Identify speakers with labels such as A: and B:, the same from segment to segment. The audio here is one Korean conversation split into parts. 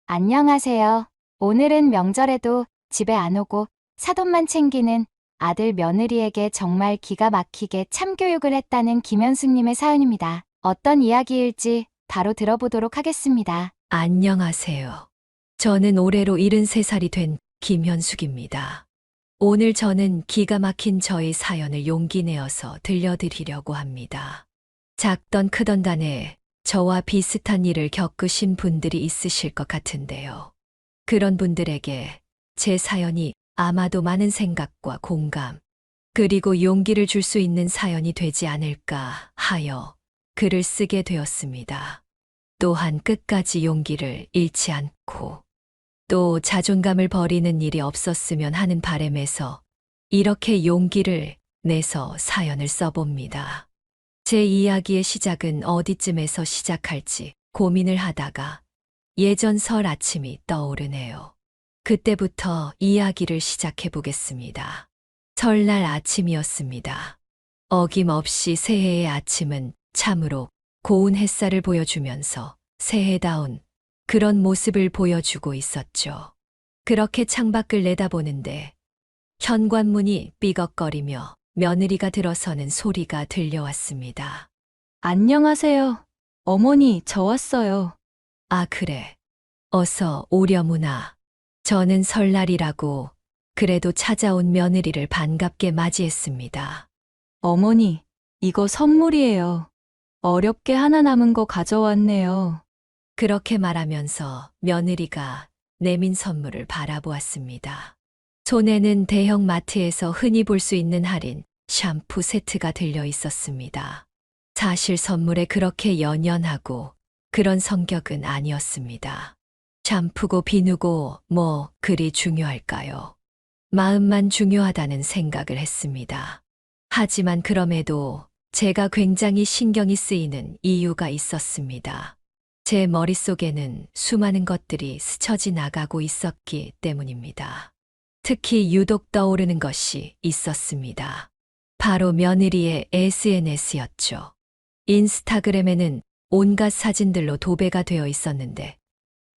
A: 안녕하세요. 오늘은 명절에도 집에 안 오고 사돈만 챙기는 아들 며느리에게 정말 기가 막히게 참교육을 했다는 김현숙님의 사연입니다. 어떤 이야기일지 바로 들어보도록 하겠습니다.
B: 안녕하세요. 저는 올해로 73살이 된 김현숙입니다. 오늘 저는 기가 막힌 저의 사연을 용기 내어서 들려드리려고 합니다. 작던 크던 간에 저와 비슷한 일을 겪으신 분들이 있으실 것 같은데요. 그런 분들에게 제 사연이 아마도 많은 생각과 공감, 그리고 용기를 줄 수 있는 사연이 되지 않을까 하여 글을 쓰게 되었습니다. 또한 끝까지 용기를 잃지 않고 또 자존감을 버리는 일이 없었으면 하는 바람에서 이렇게 용기를 내서 사연을 써봅니다. 제 이야기의 시작은 어디쯤에서 시작할지 고민을 하다가 예전 설 아침이 떠오르네요. 그때부터 이야기를 시작해 보겠습니다. 설날 아침이었습니다. 어김없이 새해의 아침은 참으로 고운 햇살을 보여주면서 새해다운 그런 모습을 보여주고 있었죠. 그렇게 창밖을 내다보는데 현관문이 삐걱거리며 며느리가 들어서는 소리가 들려왔습니다.
C: 안녕하세요. 어머니, 저 왔어요.
B: 아, 그래. 어서 오려무나. 저는 설날이라고 그래도 찾아온 며느리를 반갑게 맞이했습니다.
C: 어머니, 이거 선물이에요. 어렵게 하나 남은 거 가져왔네요.
B: 그렇게 말하면서 며느리가 내민 선물을 바라보았습니다. 손에는 대형 마트에서 흔히 볼 수 있는 할인 샴푸 세트가 들려 있었습니다. 사실 선물에 그렇게 연연하고 그런 성격은 아니었습니다. 샴푸고 비누고 뭐 그리 중요할까요? 마음만 중요하다는 생각을 했습니다. 하지만 그럼에도 제가 굉장히 신경이 쓰이는 이유가 있었습니다. 제 머릿속에는 수많은 것들이 스쳐 지나가고 있었기 때문입니다. 특히 유독 떠오르는 것이 있었습니다. 바로 며느리의 SNS였죠. 인스타그램에는 온갖 사진들로 도배가 되어 있었는데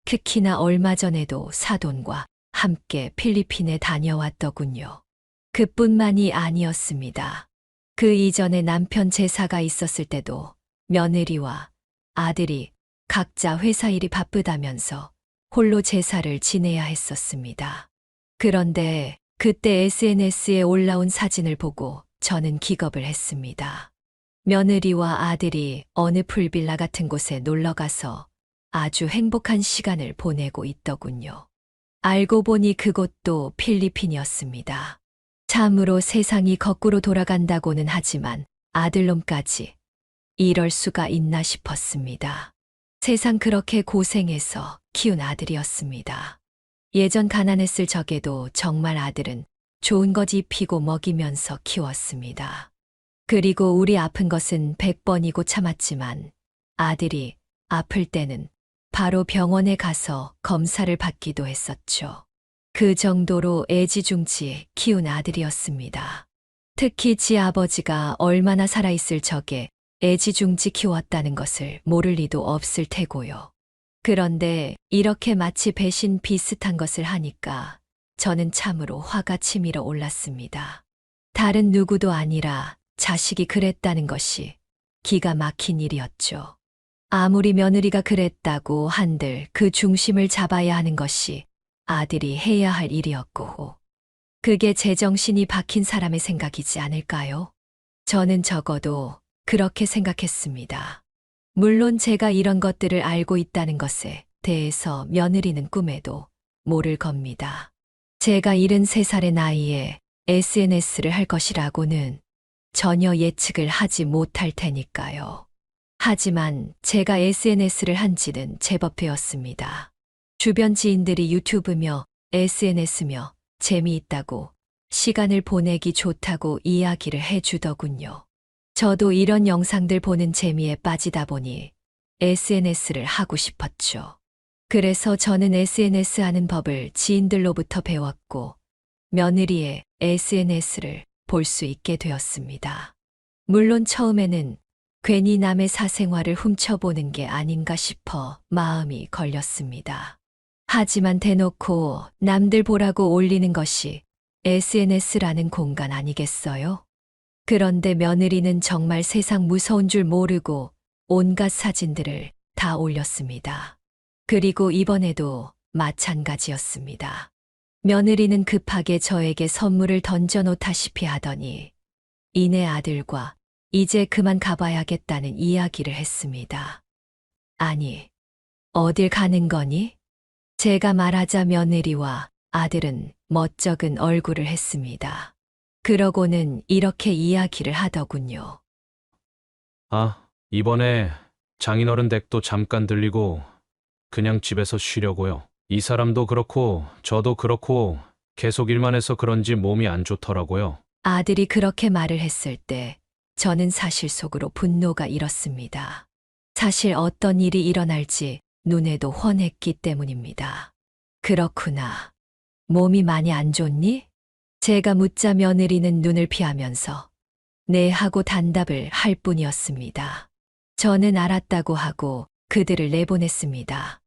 B: 특히나 얼마 전에도 사돈과 함께 필리핀에 다녀왔더군요. 그뿐만이 아니었습니다. 그 이전에 남편 제사가 있었을 때도 며느리와 아들이 각자 회사 일이 바쁘다면서 홀로 제사를 지내야 했었습니다. 그런데 그때 SNS에 올라온 사진을 보고 저는 기겁을 했습니다. 며느리와 아들이 어느 풀빌라 같은 곳에 놀러 가서 아주 행복한 시간을 보내고 있더군요. 알고 보니 그곳도 필리핀이었습니다. 참으로 세상이 거꾸로 돌아간다고는 하지만 아들놈까지 이럴 수가 있나 싶었습니다. 세상 그렇게 고생해서 키운 아들이었습니다. 예전 가난했을 적에도 정말 아들은 좋은 것 입히고 먹이면서 키웠습니다. 그리고 우리 아픈 것은 100번이고 참았지만 아들이 아플 때는 바로 병원에 가서 검사를 받기도 했었죠. 그 정도로 애지중지 키운 아들이었습니다. 특히 지 아버지가 얼마나 살아있을 적에 애지중지 키웠다는 것을 모를 리도 없을 테고요. 그런데 이렇게 마치 배신 비슷한 것을 하니까 저는 참으로 화가 치밀어 올랐습니다. 다른 누구도 아니라 자식이 그랬다는 것이 기가 막힌 일이었죠. 아무리 며느리가 그랬다고 한들 그 중심을 잡아야 하는 것이 아들이 해야 할 일이었고, 그게 제정신이 박힌 사람의 생각이지 않을까요? 저는 적어도 그렇게 생각했습니다. 물론 제가 이런 것들을 알고 있다는 것에 대해서 며느리는 꿈에도 모를 겁니다. 제가 73살의 나이에 SNS를 할 것이라고는 전혀 예측을 하지 못할 테니까요. 하지만 제가 SNS를 한 지는 제법 되었습니다. 주변 지인들이 유튜브며 SNS며 재미있다고 시간을 보내기 좋다고 이야기를 해주더군요. 저도 이런 영상들 보는 재미에 빠지다 보니 SNS를 하고 싶었죠. 그래서 저는 SNS 하는 법을 지인들로부터 배웠고 며느리의 SNS를 볼 수 있게 되었습니다. 물론 처음에는 괜히 남의 사생활을 훔쳐보는 게 아닌가 싶어 마음이 걸렸습니다. 하지만 대놓고 남들 보라고 올리는 것이 SNS라는 공간 아니겠어요? 그런데 며느리는 정말 세상 무서운 줄 모르고 온갖 사진들을 다 올렸습니다. 그리고 이번에도 마찬가지였습니다. 며느리는 급하게 저에게 선물을 던져놓다시피 하더니 이내 아들과 이제 그만 가봐야겠다는 이야기를 했습니다. 아니, 어딜 가는 거니? 제가 말하자 며느리와 아들은 멋쩍은 얼굴을 했습니다. 그러고는 이렇게 이야기를 하더군요.
D: 아, 이번에 장인어른 댁도 잠깐 들리고 그냥 집에서 쉬려고요. 이 사람도 그렇고 저도 그렇고 계속 일만 해서 그런지 몸이 안 좋더라고요.
B: 아들이 그렇게 말을 했을 때 저는 사실 속으로 분노가 일었습니다. 사실 어떤 일이 일어날지 눈에도 훤했기 때문입니다. 그렇구나. 몸이 많이 안 좋니? 제가 묻자 며느리는 눈을 피하면서 네 하고 단답을 할 뿐이었습니다. 저는 알았다고 하고 그들을 내보냈습니다.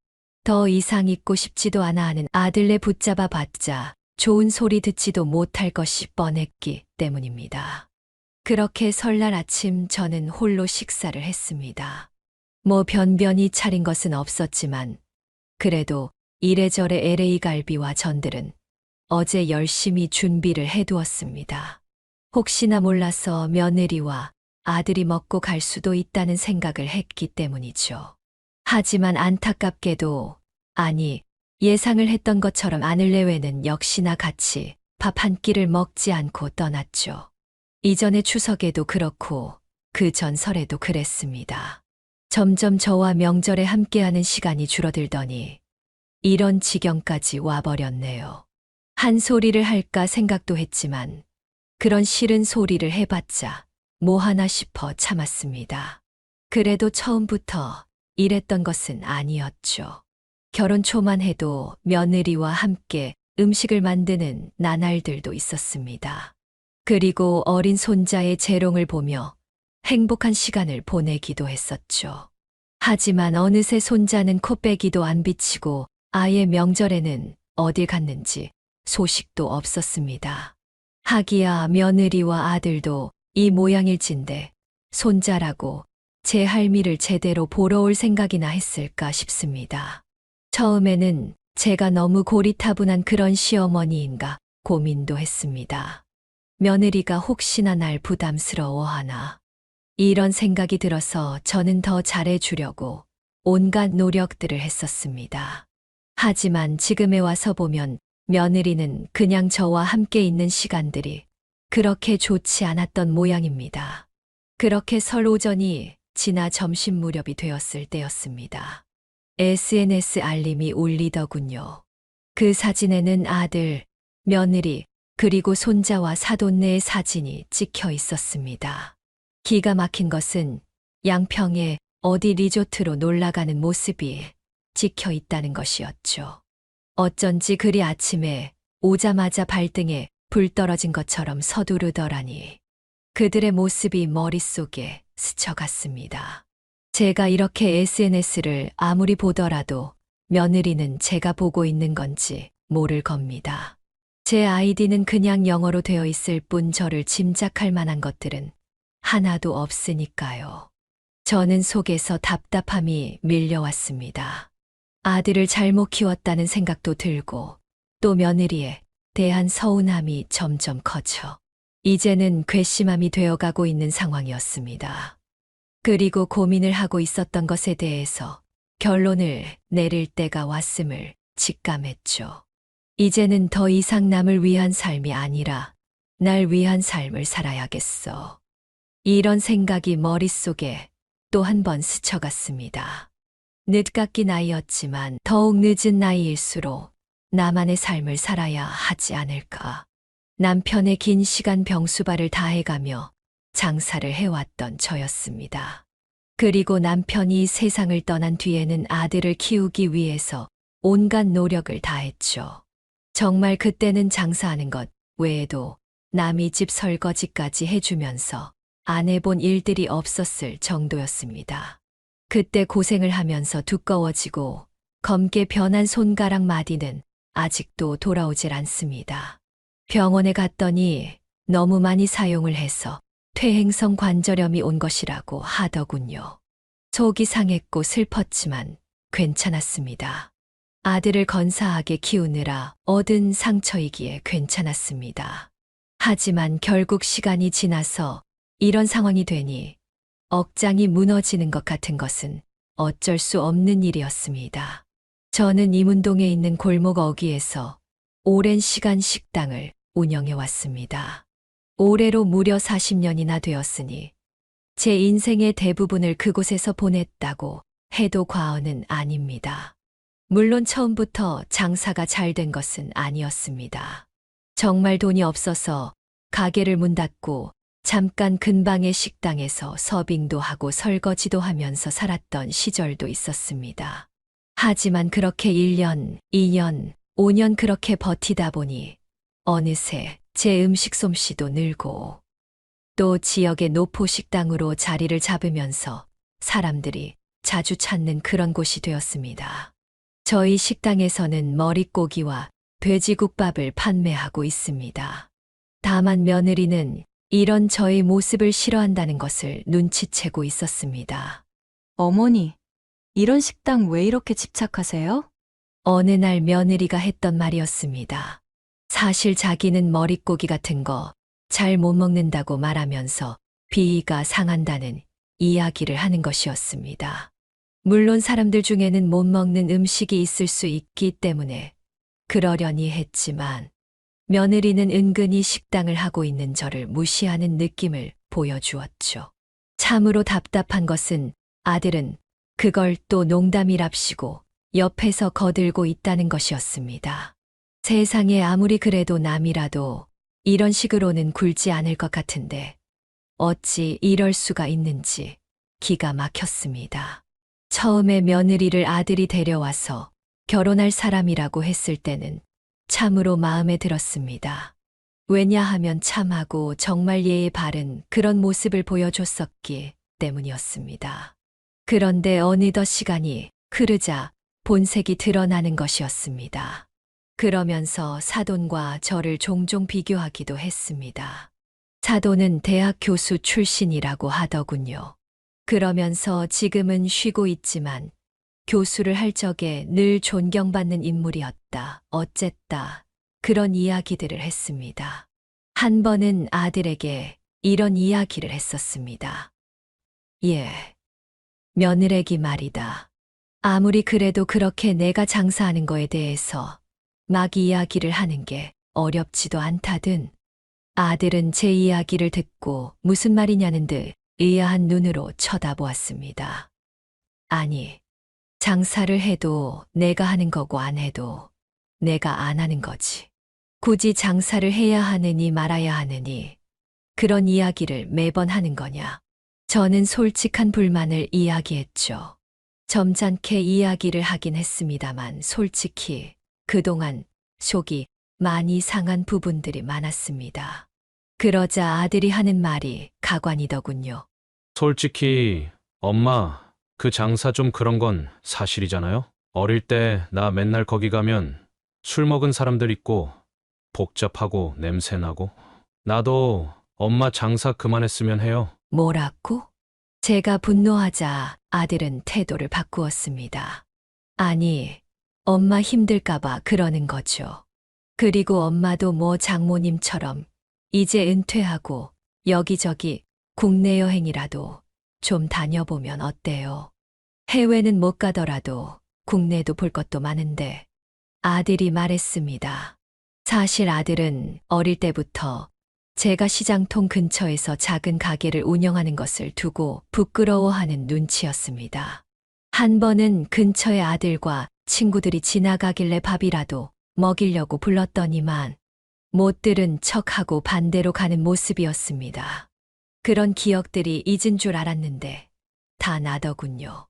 B: 더 이상 있고 싶지도 않아 하는 아들네 붙잡아 봤자 좋은 소리 듣지도 못할 것이 뻔했기 때문입니다. 그렇게 설날 아침 저는 홀로 식사를 했습니다. 뭐 변변히 차린 것은 없었지만 그래도 이래저래 LA 갈비와 전들은 어제 열심히 준비를 해두었습니다. 혹시나 몰라서 며느리와 아들이 먹고 갈 수도 있다는 생각을 했기 때문이죠. 하지만 안타깝게도, 아니, 예상을 했던 것처럼 아들내외는 역시나 같이 밥 한 끼를 먹지 않고 떠났죠. 이전의 추석에도 그렇고 그 전 설에도 그랬습니다. 점점 저와 명절에 함께하는 시간이 줄어들더니 이런 지경까지 와버렸네요. 한 소리를 할까 생각도 했지만 그런 싫은 소리를 해봤자 뭐 하나 싶어 참았습니다. 그래도 처음부터 이랬던 것은 아니었죠. 결혼 초만 해도 며느리와 함께 음식을 만드는 나날들도 있었습니다. 그리고 어린 손자의 재롱을 보며 행복한 시간을 보내기도 했었죠. 하지만 어느새 손자는 코빼기도 안 비치고 아예 명절에는 어딜 갔는지 소식도 없었습니다. 하기야 며느리와 아들도 이 모양일진데 손자라고 제 할미를 제대로 보러 올 생각이나 했을까 싶습니다. 처음에는 제가 너무 고리타분한 그런 시어머니인가 고민도 했습니다. 며느리가 혹시나 날 부담스러워하나. 이런 생각이 들어서 저는 더 잘해주려고 온갖 노력들을 했었습니다. 하지만 지금에 와서 보면 며느리는 그냥 저와 함께 있는 시간들이 그렇게 좋지 않았던 모양입니다. 그렇게 설 오전이 지나 점심 무렵이 되었을 때였습니다. SNS 알림이 울리더군요. 그 사진에는 아들, 며느리, 그리고 손자와 사돈네의 사진이 찍혀 있었습니다. 기가 막힌 것은 양평에 어디 리조트로 놀러가는 모습이 찍혀 있다는 것이었죠. 어쩐지 그리 아침에 오자마자 발등에 불 떨어진 것처럼 서두르더라니. 그들의 모습이 머릿속에 스쳐갔습니다. 제가 이렇게 SNS를 아무리 보더라도 며느리는 제가 보고 있는 건지 모를 겁니다. 제 아이디는 그냥 영어로 되어 있을 뿐 저를 짐작할 만한 것들은 하나도 없으니까요. 저는 속에서 답답함이 밀려왔습니다. 아들을 잘못 키웠다는 생각도 들고 또 며느리에 대한 서운함이 점점 커져 이제는 괘씸함이 되어가고 있는 상황이었습니다. 그리고 고민을 하고 있었던 것에 대해서 결론을 내릴 때가 왔음을 직감했죠. 이제는 더 이상 남을 위한 삶이 아니라 날 위한 삶을 살아야겠어. 이런 생각이 머릿속에 또 한 번 스쳐갔습니다. 늦깎이 나이였지만 더욱 늦은 나이일수록 나만의 삶을 살아야 하지 않을까. 남편의 긴 시간 병수발을 다해가며 장사를 해왔던 저였습니다. 그리고 남편이 세상을 떠난 뒤에는 아들을 키우기 위해서 온갖 노력을 다했죠. 정말 그때는 장사하는 것 외에도 남이 집 설거지까지 해주면서 안 해본 일들이 없었을 정도였습니다. 그때 고생을 하면서 두꺼워지고 검게 변한 손가락 마디는 아직도 돌아오질 않습니다. 병원에 갔더니 너무 많이 사용을 해서 퇴행성 관절염이 온 것이라고 하더군요. 속이 상했고 슬펐지만 괜찮았습니다. 아들을 건사하게 키우느라 얻은 상처이기에 괜찮았습니다. 하지만 결국 시간이 지나서 이런 상황이 되니 억장이 무너지는 것 같은 것은 어쩔 수 없는 일이었습니다. 저는 이문동에 있는 골목 어귀에서 오랜 시간 식당을 운영해 왔습니다. 올해로 무려 40년이나 되었으니 제 인생의 대부분을 그곳에서 보냈다고 해도 과언은 아닙니다. 물론 처음부터 장사가 잘 된 것은 아니었습니다. 정말 돈이 없어서 가게를 문 닫고 잠깐 근방의 식당에서 서빙도 하고 설거지도 하면서 살았던 시절도 있었습니다. 하지만 그렇게 1년, 2년, 5년 그렇게 버티다 보니 어느새 제 음식 솜씨도 늘고 또 지역의 노포 식당으로 자리를 잡으면서 사람들이 자주 찾는 그런 곳이 되었습니다. 저희 식당에서는 머릿고기와 돼지국밥을 판매하고 있습니다. 다만 며느리는 이런 저의 모습을 싫어한다는 것을 눈치채고 있었습니다.
C: 어머니, 이런 식당 왜 이렇게 집착하세요?
B: 어느 날 며느리가 했던 말이었습니다. 사실 자기는 머릿고기 같은 거 잘 못 먹는다고 말하면서 비위가 상한다는 이야기를 하는 것이었습니다. 물론 사람들 중에는 못 먹는 음식이 있을 수 있기 때문에 그러려니 했지만 며느리는 은근히 식당을 하고 있는 저를 무시하는 느낌을 보여주었죠. 참으로 답답한 것은 아들은 그걸 또 농담이랍시고 옆에서 거들고 있다는 것이었습니다. 세상에 아무리 그래도 남이라도 이런 식으로는 굴지 않을 것 같은데 어찌 이럴 수가 있는지 기가 막혔습니다. 처음에 며느리를 아들이 데려와서 결혼할 사람이라고 했을 때는 참으로 마음에 들었습니다. 왜냐하면 참하고 정말 예의 바른 그런 모습을 보여줬었기 때문이었습니다. 그런데 어느덧 시간이 흐르자 본색이 드러나는 것이었습니다. 그러면서 사돈과 저를 종종 비교하기도 했습니다. 사돈은 대학 교수 출신이라고 하더군요. 그러면서 지금은 쉬고 있지만 교수를 할 적에 늘 존경받는 인물이었다, 어쨌다, 그런 이야기들을 했습니다. 한 번은 아들에게 이런 이야기를 했었습니다. 예, 며느래기 말이다. 아무리 그래도 그렇게 내가 장사하는 거에 대해서 막 이야기를 하는 게 어렵지도 않다든. 아들은 제 이야기를 듣고 무슨 말이냐는 듯 의아한 눈으로 쳐다보았습니다. 아니, 장사를 해도 내가 하는 거고 안 해도 내가 안 하는 거지. 굳이 장사를 해야 하느니 말아야 하느니 그런 이야기를 매번 하는 거냐. 저는 솔직한 불만을 이야기했죠. 점잖게 이야기를 하긴 했습니다만 솔직히 그동안 속이 많이 상한 부분들이 많았습니다. 그러자 아들이 하는 말이 가관이더군요.
D: 솔직히 엄마, 그 장사 좀 그런 건 사실이잖아요? 어릴 때 나 맨날 거기 가면 술 먹은 사람들 있고 복잡하고 냄새나고 나도 엄마 장사 그만했으면 해요.
B: 뭐라고? 제가 분노하자 아들은 태도를 바꾸었습니다. 아니, 엄마 힘들까봐 그러는 거죠. 그리고 엄마도 뭐 장모님처럼 이제 은퇴하고 여기저기 국내 여행이라도 좀 다녀보면 어때요? 해외는 못 가더라도 국내도 볼 것도 많은데 아들이 말했습니다. 사실 아들은 어릴 때부터 제가 시장통 근처에서 작은 가게를 운영하는 것을 두고 부끄러워하는 눈치였습니다. 한 번은 근처에 아들과 친구들이 지나가길래 밥이라도 먹이려고 불렀더니만 못 들은 척하고 반대로 가는 모습이었습니다. 그런 기억들이 잊은 줄 알았는데 다 나더군요.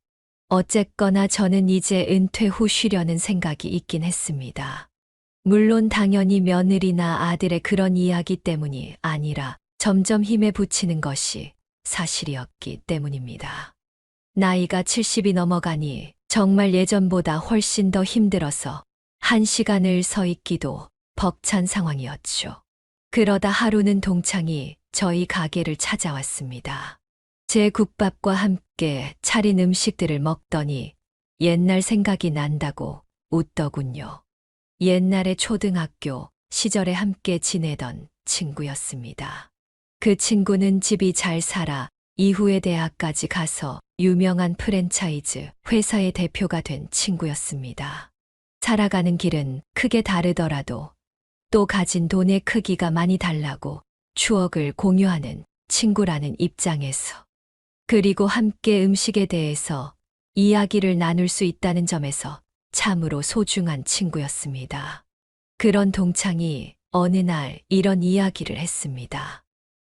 B: 어쨌거나 저는 이제 은퇴 후 쉬려는 생각이 있긴 했습니다. 물론 당연히 며느리나 아들의 그런 이야기 때문이 아니라 점점 힘에 부치는 것이 사실이었기 때문입니다. 나이가 70이 넘어가니 정말 예전보다 훨씬 더 힘들어서 1시간을 서 있기도 벅찬 상황이었죠. 그러다 하루는 동창이 저희 가게를 찾아왔습니다. 제 국밥과 함께 차린 음식들을 먹더니 옛날 생각이 난다고 웃더군요. 옛날에 초등학교 시절에 함께 지내던 친구였습니다. 그 친구는 집이 잘 살아 이후에 대학까지 가서 유명한 프랜차이즈 회사의 대표가 된 친구였습니다. 살아가는 길은 크게 다르더라도 또 가진 돈의 크기가 많이 달라고 추억을 공유하는 친구라는 입장에서, 그리고 함께 음식에 대해서 이야기를 나눌 수 있다는 점에서 참으로 소중한 친구였습니다. 그런 동창이 어느 날 이런 이야기를 했습니다.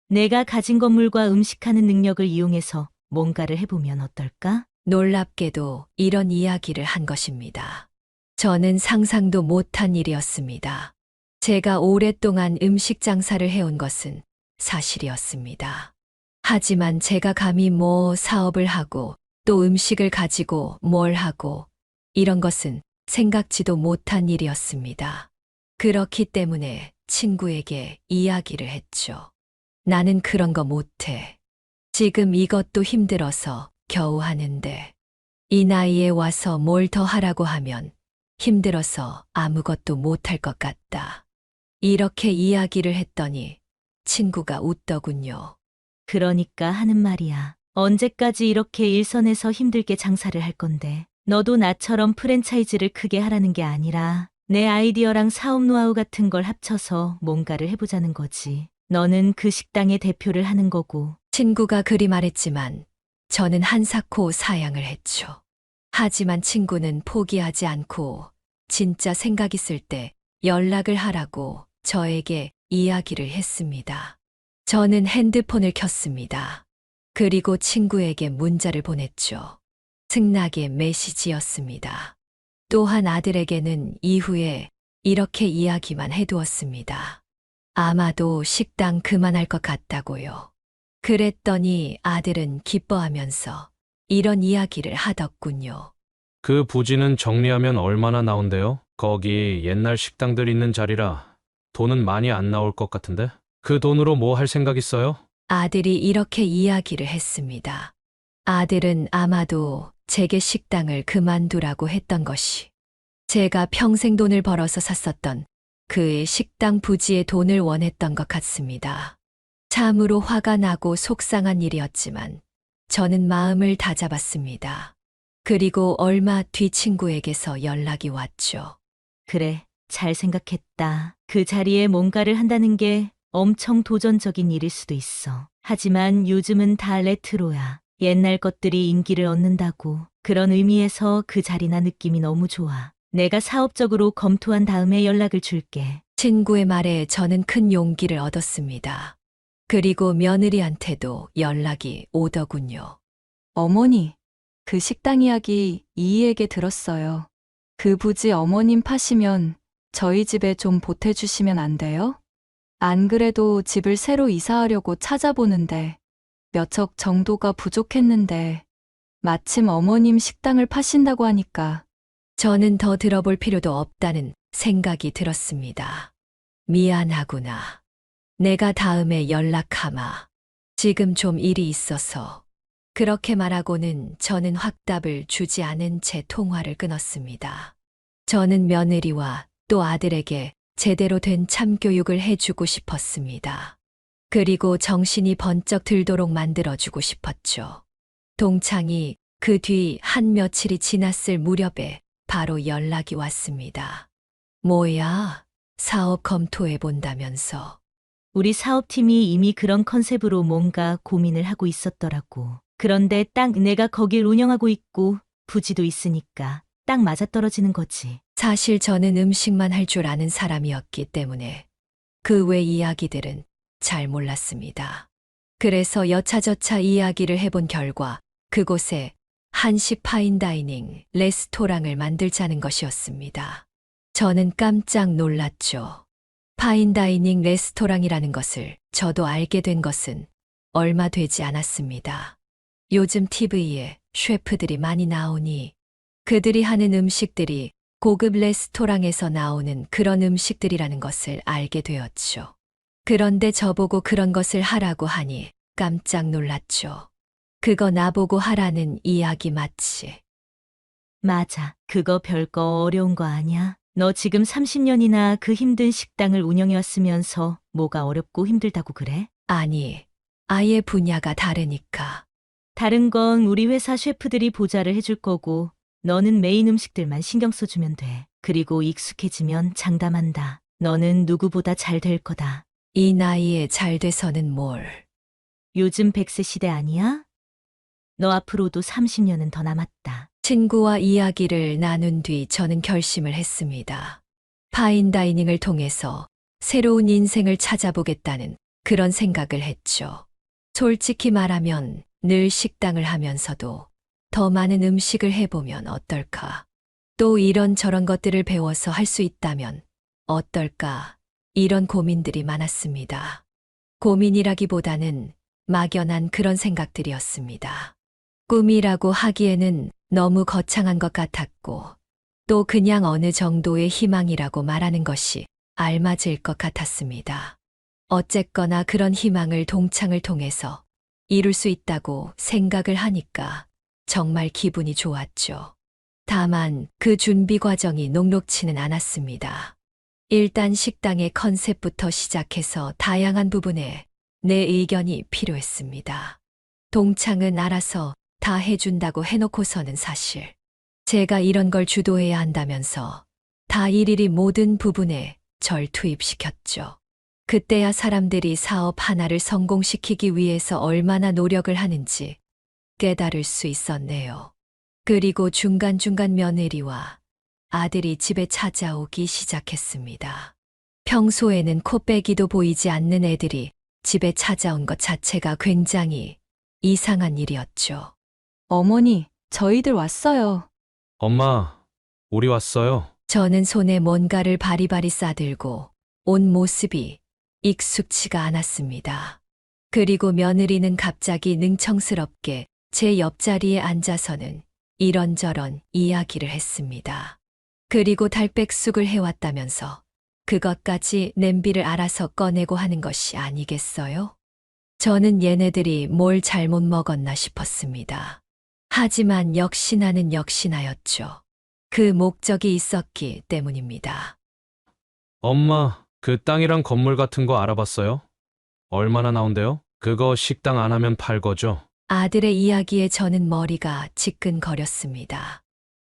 E: 내가 가진 건물과 음식하는 능력을 이용해서 뭔가를 해보면 어떨까?
B: 놀랍게도 이런 이야기를 한 것입니다. 저는 상상도 못한 일이었습니다. 제가 오랫동안 음식 장사를 해온 것은 사실이었습니다. 하지만 제가 감히 사업을 하고 또 음식을 가지고 뭘 하고 이런 것은 생각지도 못한 일이었습니다. 그렇기 때문에 친구에게 이야기를 했죠. 나는 그런 거 못해. 지금 이것도 힘들어서 겨우 하는데 이 나이에 와서 뭘 더 하라고 하면 힘들어서 아무것도 못할 것 같다. 이렇게 이야기를 했더니 친구가 웃더군요.
E: 그러니까 하는 말이야. 언제까지 이렇게 일선에서 힘들게 장사를 할 건데. 너도 나처럼 프랜차이즈를 크게 하라는 게 아니라 내 아이디어랑 사업 노하우 같은 걸 합쳐서 뭔가를 해보자는 거지. 너는 그 식당의 대표를 하는 거고.
B: 친구가 그리 말했지만 저는 한사코 사양을 했죠. 하지만 친구는 포기하지 않고 진짜 생각 있을 때 연락을 하라고 저에게 이야기를 했습니다. 저는 핸드폰을 켰습니다. 그리고 친구에게 문자를 보냈죠. 승낙의 메시지였습니다. 또한 아들에게는 이후에 이렇게 이야기만 해두었습니다. 아마도 식당 그만할 것 같다고요. 그랬더니 아들은 기뻐하면서 이런 이야기를 하더군요.
D: 그 부지는 정리하면 얼마나 나온대요? 거기 옛날 식당들 있는 자리라 돈은 많이 안 나올 것 같은데? 그 돈으로 뭐 할 생각 있어요?
B: 아들이 이렇게 이야기를 했습니다. 아들은 아마도 제게 식당을 그만두라고 했던 것이 제가 평생 돈을 벌어서 샀었던 그의 식당 부지에 돈을 원했던 것 같습니다. 참으로 화가 나고 속상한 일이었지만 저는 마음을 다잡았습니다. 그리고 얼마 뒤 친구에게서 연락이 왔죠.
E: 그래, 잘 생각했다. 그 자리에 뭔가를 한다는 게 엄청 도전적인 일일 수도 있어. 하지만 요즘은 다 레트로야. 옛날 것들이 인기를 얻는다고. 그런 의미에서 그 자리나 느낌이 너무 좋아. 내가 사업적으로 검토한 다음에 연락을 줄게.
B: 친구의 말에 저는 큰 용기를 얻었습니다. 그리고 며느리한테도 연락이 오더군요.
C: 어머니, 그 식당 이야기 이희에게 들었어요. 그 부지 어머님 파시면 저희 집에 좀 보태주시면 안 돼요? 안 그래도 집을 새로 이사하려고 찾아보는데 몇 척 정도가 부족했는데 마침 어머님 식당을 파신다고 하니까
B: 저는 더 들어볼 필요도 없다는 생각이 들었습니다. 미안하구나. 내가 다음에 연락하마. 지금 좀 일이 있어서. 그렇게 말하고는 저는 확답을 주지 않은 채 통화를 끊었습니다. 저는 며느리와 또 아들에게 제대로 된 참교육을 해주고 싶었습니다. 그리고 정신이 번쩍 들도록 만들어주고 싶었죠. 동창이 그 뒤 한 며칠이 지났을 무렵에 바로 연락이 왔습니다. 뭐야? 사업 검토해 본다면서.
E: 우리 사업팀이 이미 그런 컨셉으로 뭔가 고민을 하고 있었더라고. 그런데 딱 내가 거길 운영하고 있고 부지도 있으니까 딱 맞아떨어지는 거지.
B: 사실 저는 음식만 할 줄 아는 사람이었기 때문에 그 외 이야기들은 잘 몰랐습니다. 그래서 여차저차 이야기를 해본 결과 그곳에 한식 파인다이닝 레스토랑을 만들자는 것이었습니다. 저는 깜짝 놀랐죠. 파인다이닝 레스토랑이라는 것을 저도 알게 된 것은 얼마 되지 않았습니다. 요즘 TV에 셰프들이 많이 나오니 그들이 하는 음식들이 고급 레스토랑에서 나오는 그런 음식들이라는 것을 알게 되었죠. 그런데 저보고 그런 것을 하라고 하니 깜짝 놀랐죠. 그거 나보고 하라는 이야기 맞지?
E: 맞아. 그거 별거 어려운 거 아니야. 너 지금 30년이나 그 힘든 식당을 운영해왔으면서 뭐가 어렵고 힘들다고 그래?
B: 아니, 아예 분야가 다르니까.
E: 다른 건 우리 회사 셰프들이 보좌를 해줄 거고, 너는 메인 음식들만 신경 써주면 돼. 그리고 익숙해지면 장담한다. 너는 누구보다 잘 될 거다.
B: 이 나이에 잘 돼서는 뭘.
E: 요즘 100세 시대 아니야? 너 앞으로도 30년은 더 남았다.
B: 친구와 이야기를 나눈 뒤 저는 결심을 했습니다. 파인다이닝을 통해서 새로운 인생을 찾아보겠다는 그런 생각을 했죠. 솔직히 말하면 늘 식당을 하면서도 더 많은 음식을 해보면 어떨까? 또 이런저런 것들을 배워서 할 수 있다면 어떨까? 이런 고민들이 많았습니다. 고민이라기보다는 막연한 그런 생각들이었습니다. 꿈이라고 하기에는 너무 거창한 것 같았고, 또 그냥 어느 정도의 희망이라고 말하는 것이 알맞을 것 같았습니다. 어쨌거나 그런 희망을 동창을 통해서 이룰 수 있다고 생각을 하니까 정말 기분이 좋았죠. 다만 그 준비 과정이 녹록치는 않았습니다. 일단 식당의 컨셉부터 시작해서 다양한 부분에 내 의견이 필요했습니다. 동창은 알아서 다 해준다고 해놓고서는 사실 제가 이런 걸 주도해야 한다면서 다 일일이 모든 부분에 절 투입시켰죠. 그때야 사람들이 사업 하나를 성공시키기 위해서 얼마나 노력을 하는지 깨달을 수 있었네요. 그리고 중간중간 며느리와 아들이 집에 찾아오기 시작했습니다. 평소에는 코빼기도 보이지 않는 애들이 집에 찾아온 것 자체가 굉장히 이상한 일이었죠.
C: 어머니, 저희들 왔어요.
D: 엄마, 우리 왔어요.
B: 저는 손에 뭔가를 바리바리 싸들고 온 모습이 익숙치가 않았습니다. 그리고 며느리는 갑자기 능청스럽게 제 옆자리에 앉아서는 이런저런 이야기를 했습니다. 그리고 달백숙을 해왔다면서 그것까지 냄비를 알아서 꺼내고 하는 것이 아니겠어요? 저는 얘네들이 뭘 잘못 먹었나 싶었습니다. 하지만 역시나는 역시나였죠. 그 목적이 있었기 때문입니다.
D: 엄마, 그 땅이랑 건물 같은 거 알아봤어요? 얼마나 나온대요? 그거 식당 안 하면 팔 거죠?
B: 아들의 이야기에 저는 머리가 지끈거렸습니다.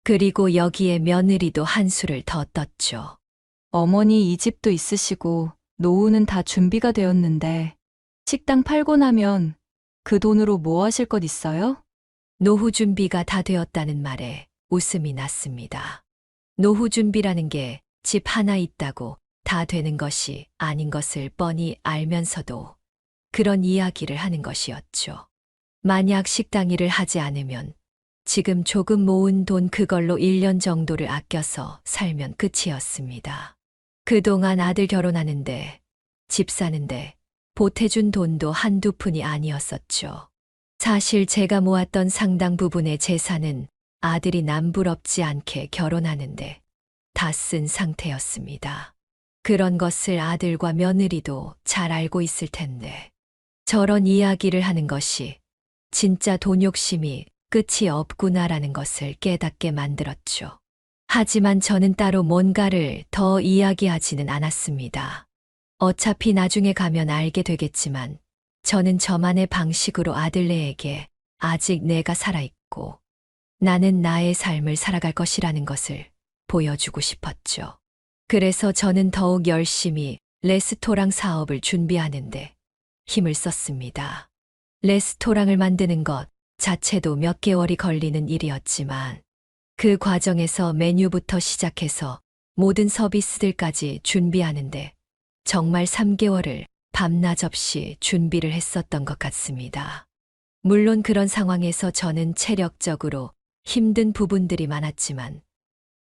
B: 그리고 여기에 며느리도 한수를 더 떴죠.
C: 어머니 이 집도 있으시고 노후는 다 준비가 되었는데 식당 팔고 나면 그 돈으로 뭐 하실 것 있어요?
B: 노후 준비가 다 되었다는 말에 웃음이 났습니다. 노후 준비라는 게 집 하나 있다고 다 되는 것이 아닌 것을 뻔히 알면서도 그런 이야기를 하는 것이었죠. 만약 식당 일을 하지 않으면 지금 조금 모은 돈 그걸로 1년 정도를 아껴서 살면 끝이었습니다. 그동안 아들 결혼하는데, 집 사는데 보태준 돈도 한두 푼이 아니었었죠. 사실 제가 모았던 상당 부분의 재산은 아들이 남부럽지 않게 결혼하는데 다 쓴 상태였습니다. 그런 것을 아들과 며느리도 잘 알고 있을 텐데 저런 이야기를 하는 것이 진짜 돈 욕심이 끝이 없구나라는 것을 깨닫게 만들었죠. 하지만 저는 따로 뭔가를 더 이야기하지는 않았습니다. 어차피 나중에 가면 알게 되겠지만 저는 저만의 방식으로 아들네에게 아직 내가 살아있고 나는 나의 삶을 살아갈 것이라는 것을 보여주고 싶었죠. 그래서 저는 더욱 열심히 레스토랑 사업을 준비하는데 힘을 썼습니다. 레스토랑을 만드는 것 자체도 몇 개월이 걸리는 일이었지만 그 과정에서 메뉴부터 시작해서 모든 서비스들까지 준비하는데 정말 3개월을 밤낮 없이 준비를 했었던 것 같습니다. 물론 그런 상황에서 저는 체력적으로 힘든 부분들이 많았지만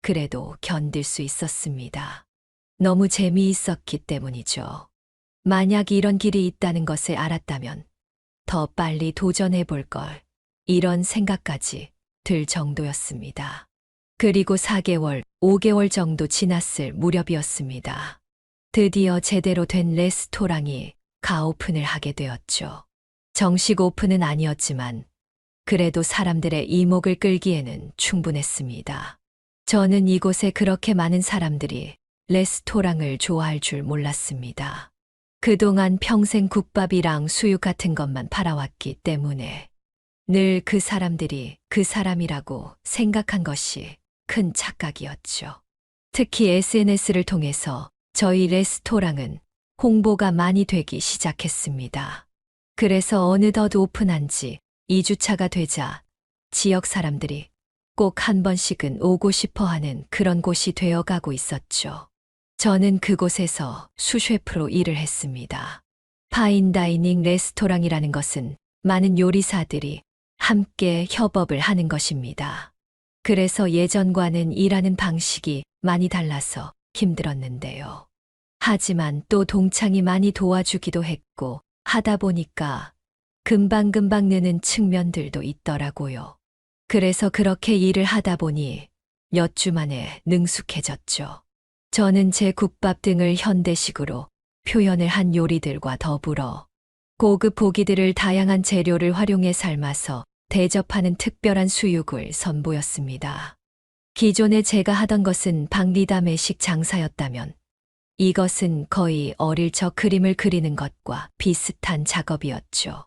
B: 그래도 견딜 수 있었습니다. 너무 재미있었기 때문이죠. 만약 이런 길이 있다는 것을 알았다면 더 빨리 도전해 볼 걸, 이런 생각까지 들 정도였습니다. 그리고 4개월, 5개월 정도 지났을 무렵이었습니다. 드디어 제대로 된 레스토랑이 가오픈을 하게 되었죠. 정식 오픈은 아니었지만 그래도 사람들의 이목을 끌기에는 충분했습니다. 저는 이곳에 그렇게 많은 사람들이 레스토랑을 좋아할 줄 몰랐습니다. 그동안 평생 국밥이랑 수육 같은 것만 팔아왔기 때문에 늘 그 사람들이 그 사람이라고 생각한 것이 큰 착각이었죠. 특히 SNS를 통해서 저희 레스토랑은 홍보가 많이 되기 시작했습니다. 그래서 어느덧 오픈한 지 2주차가 되자 지역 사람들이 꼭 한 번씩은 오고 싶어 하는 그런 곳이 되어 가고 있었죠. 저는 그곳에서 수셰프로 일을 했습니다. 파인다이닝 레스토랑이라는 것은 많은 요리사들이 함께 협업을 하는 것입니다. 그래서 예전과는 일하는 방식이 많이 달라서 힘들었는데요. 하지만 또 동창이 많이 도와주기도 했고 하다 보니까 금방금방 느는 측면들도 있더라고요. 그래서 그렇게 일을 하다 보니 몇 주 만에 능숙해졌죠. 저는 제 국밥 등을 현대식으로 표현을 한 요리들과 더불어 고급 고기들을 다양한 재료를 활용해 삶아서 대접하는 특별한 수육을 선보였습니다. 기존에 제가 하던 것은 박리담회식 장사였다면 이것은 거의 어릴 적 그림을 그리는 것과 비슷한 작업이었죠.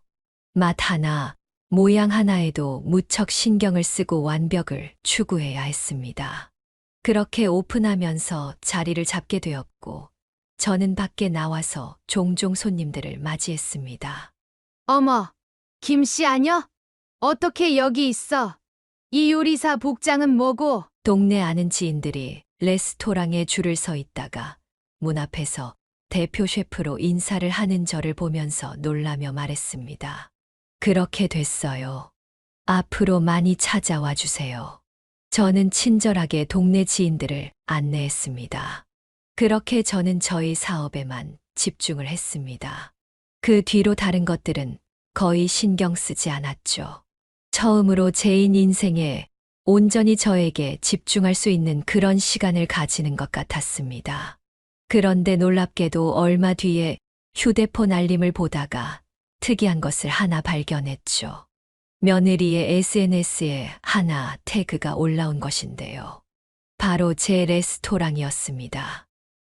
B: 맛 하나, 모양 하나에도 무척 신경을 쓰고 완벽을 추구해야 했습니다. 그렇게 오픈하면서 자리를 잡게 되었고, 저는 밖에 나와서 종종 손님들을 맞이했습니다.
F: 어머, 김씨 아녀? 어떻게 여기 있어? 이 요리사 복장은 뭐고?
B: 동네 아는 지인들이 레스토랑에 줄을 서 있다가 문 앞에서 대표 셰프로 인사를 하는 저를 보면서 놀라며 말했습니다. 그렇게 됐어요. 앞으로 많이 찾아와 주세요. 저는 친절하게 동네 지인들을 안내했습니다. 그렇게 저는 저희 사업에만 집중을 했습니다. 그 뒤로 다른 것들은 거의 신경 쓰지 않았죠. 처음으로 제인 인생에 온전히 저에게 집중할 수 있는 그런 시간을 가지는 것 같았습니다. 그런데 놀랍게도 얼마 뒤에 휴대폰 알림을 보다가 특이한 것을 하나 발견했죠. 며느리의 SNS에 하나 태그가 올라온 것인데요. 바로 제 레스토랑이었습니다.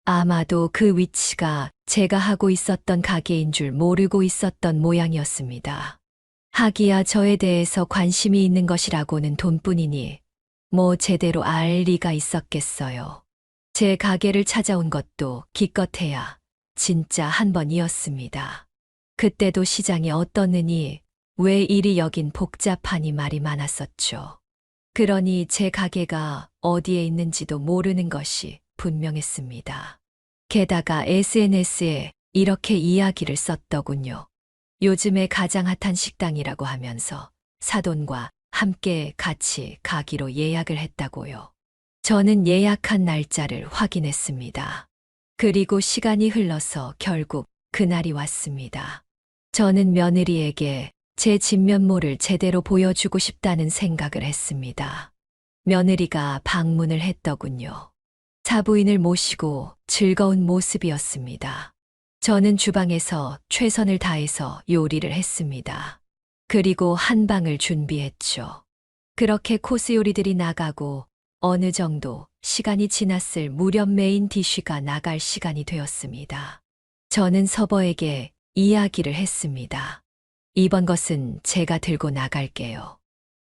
B: 아마도 그 위치가 제가 하고 있었던 가게인 줄 모르고 있었던 모양이었습니다. 하기야 저에 대해서 관심이 있는 것이라고는 돈뿐이니 뭐 제대로 알 리가 있었겠어요. 제 가게를 찾아온 것도 기껏해야 진짜 한 번이었습니다. 그때도 시장이 어떻느니 왜 이리 여긴 복잡하니 말이 많았었죠. 그러니 제 가게가 어디에 있는지도 모르는 것이 분명했습니다. 게다가 SNS에 이렇게 이야기를 썼더군요. 요즘에 가장 핫한 식당이라고 하면서 사돈과 함께 같이 가기로 예약을 했다고요. 저는 예약한 날짜를 확인했습니다. 그리고 시간이 흘러서 결국 그날이 왔습니다. 저는 며느리에게 제 진면모를 제대로 보여주고 싶다는 생각을 했습니다. 며느리가 방문을 했더군요. 사부인을 모시고 즐거운 모습이었습니다. 저는 주방에서 최선을 다해서 요리를 했습니다. 그리고 한방을 준비했죠. 그렇게 코스 요리들이 나가고 어느 정도 시간이 지났을 무렵 메인 디쉬가 나갈 시간이 되었습니다. 저는 서버에게 이야기를 했습니다. 이번 것은 제가 들고 나갈게요.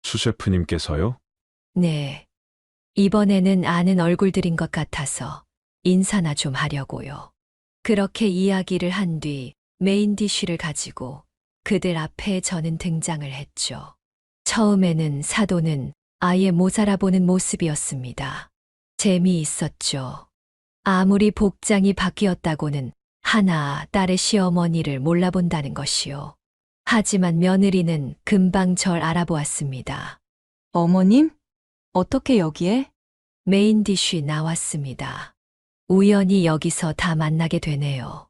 G: 수셰프님께서요?
B: 네. 이번에는 아는 얼굴들인 것 같아서 인사나 좀 하려고요. 그렇게 이야기를 한 뒤 메인 디쉬를 가지고 그들 앞에 저는 등장을 했죠. 처음에는 사도는 아예 못 알아보는 모습이었습니다. 재미있었죠. 아무리 복장이 바뀌었다고는 하나 딸의 시어머니를 몰라본다는 것이요. 하지만 며느리는 금방 절 알아보았습니다.
C: 어머님? 어떻게 여기에?
B: 메인 디쉬 나왔습니다. 우연히 여기서 다 만나게 되네요.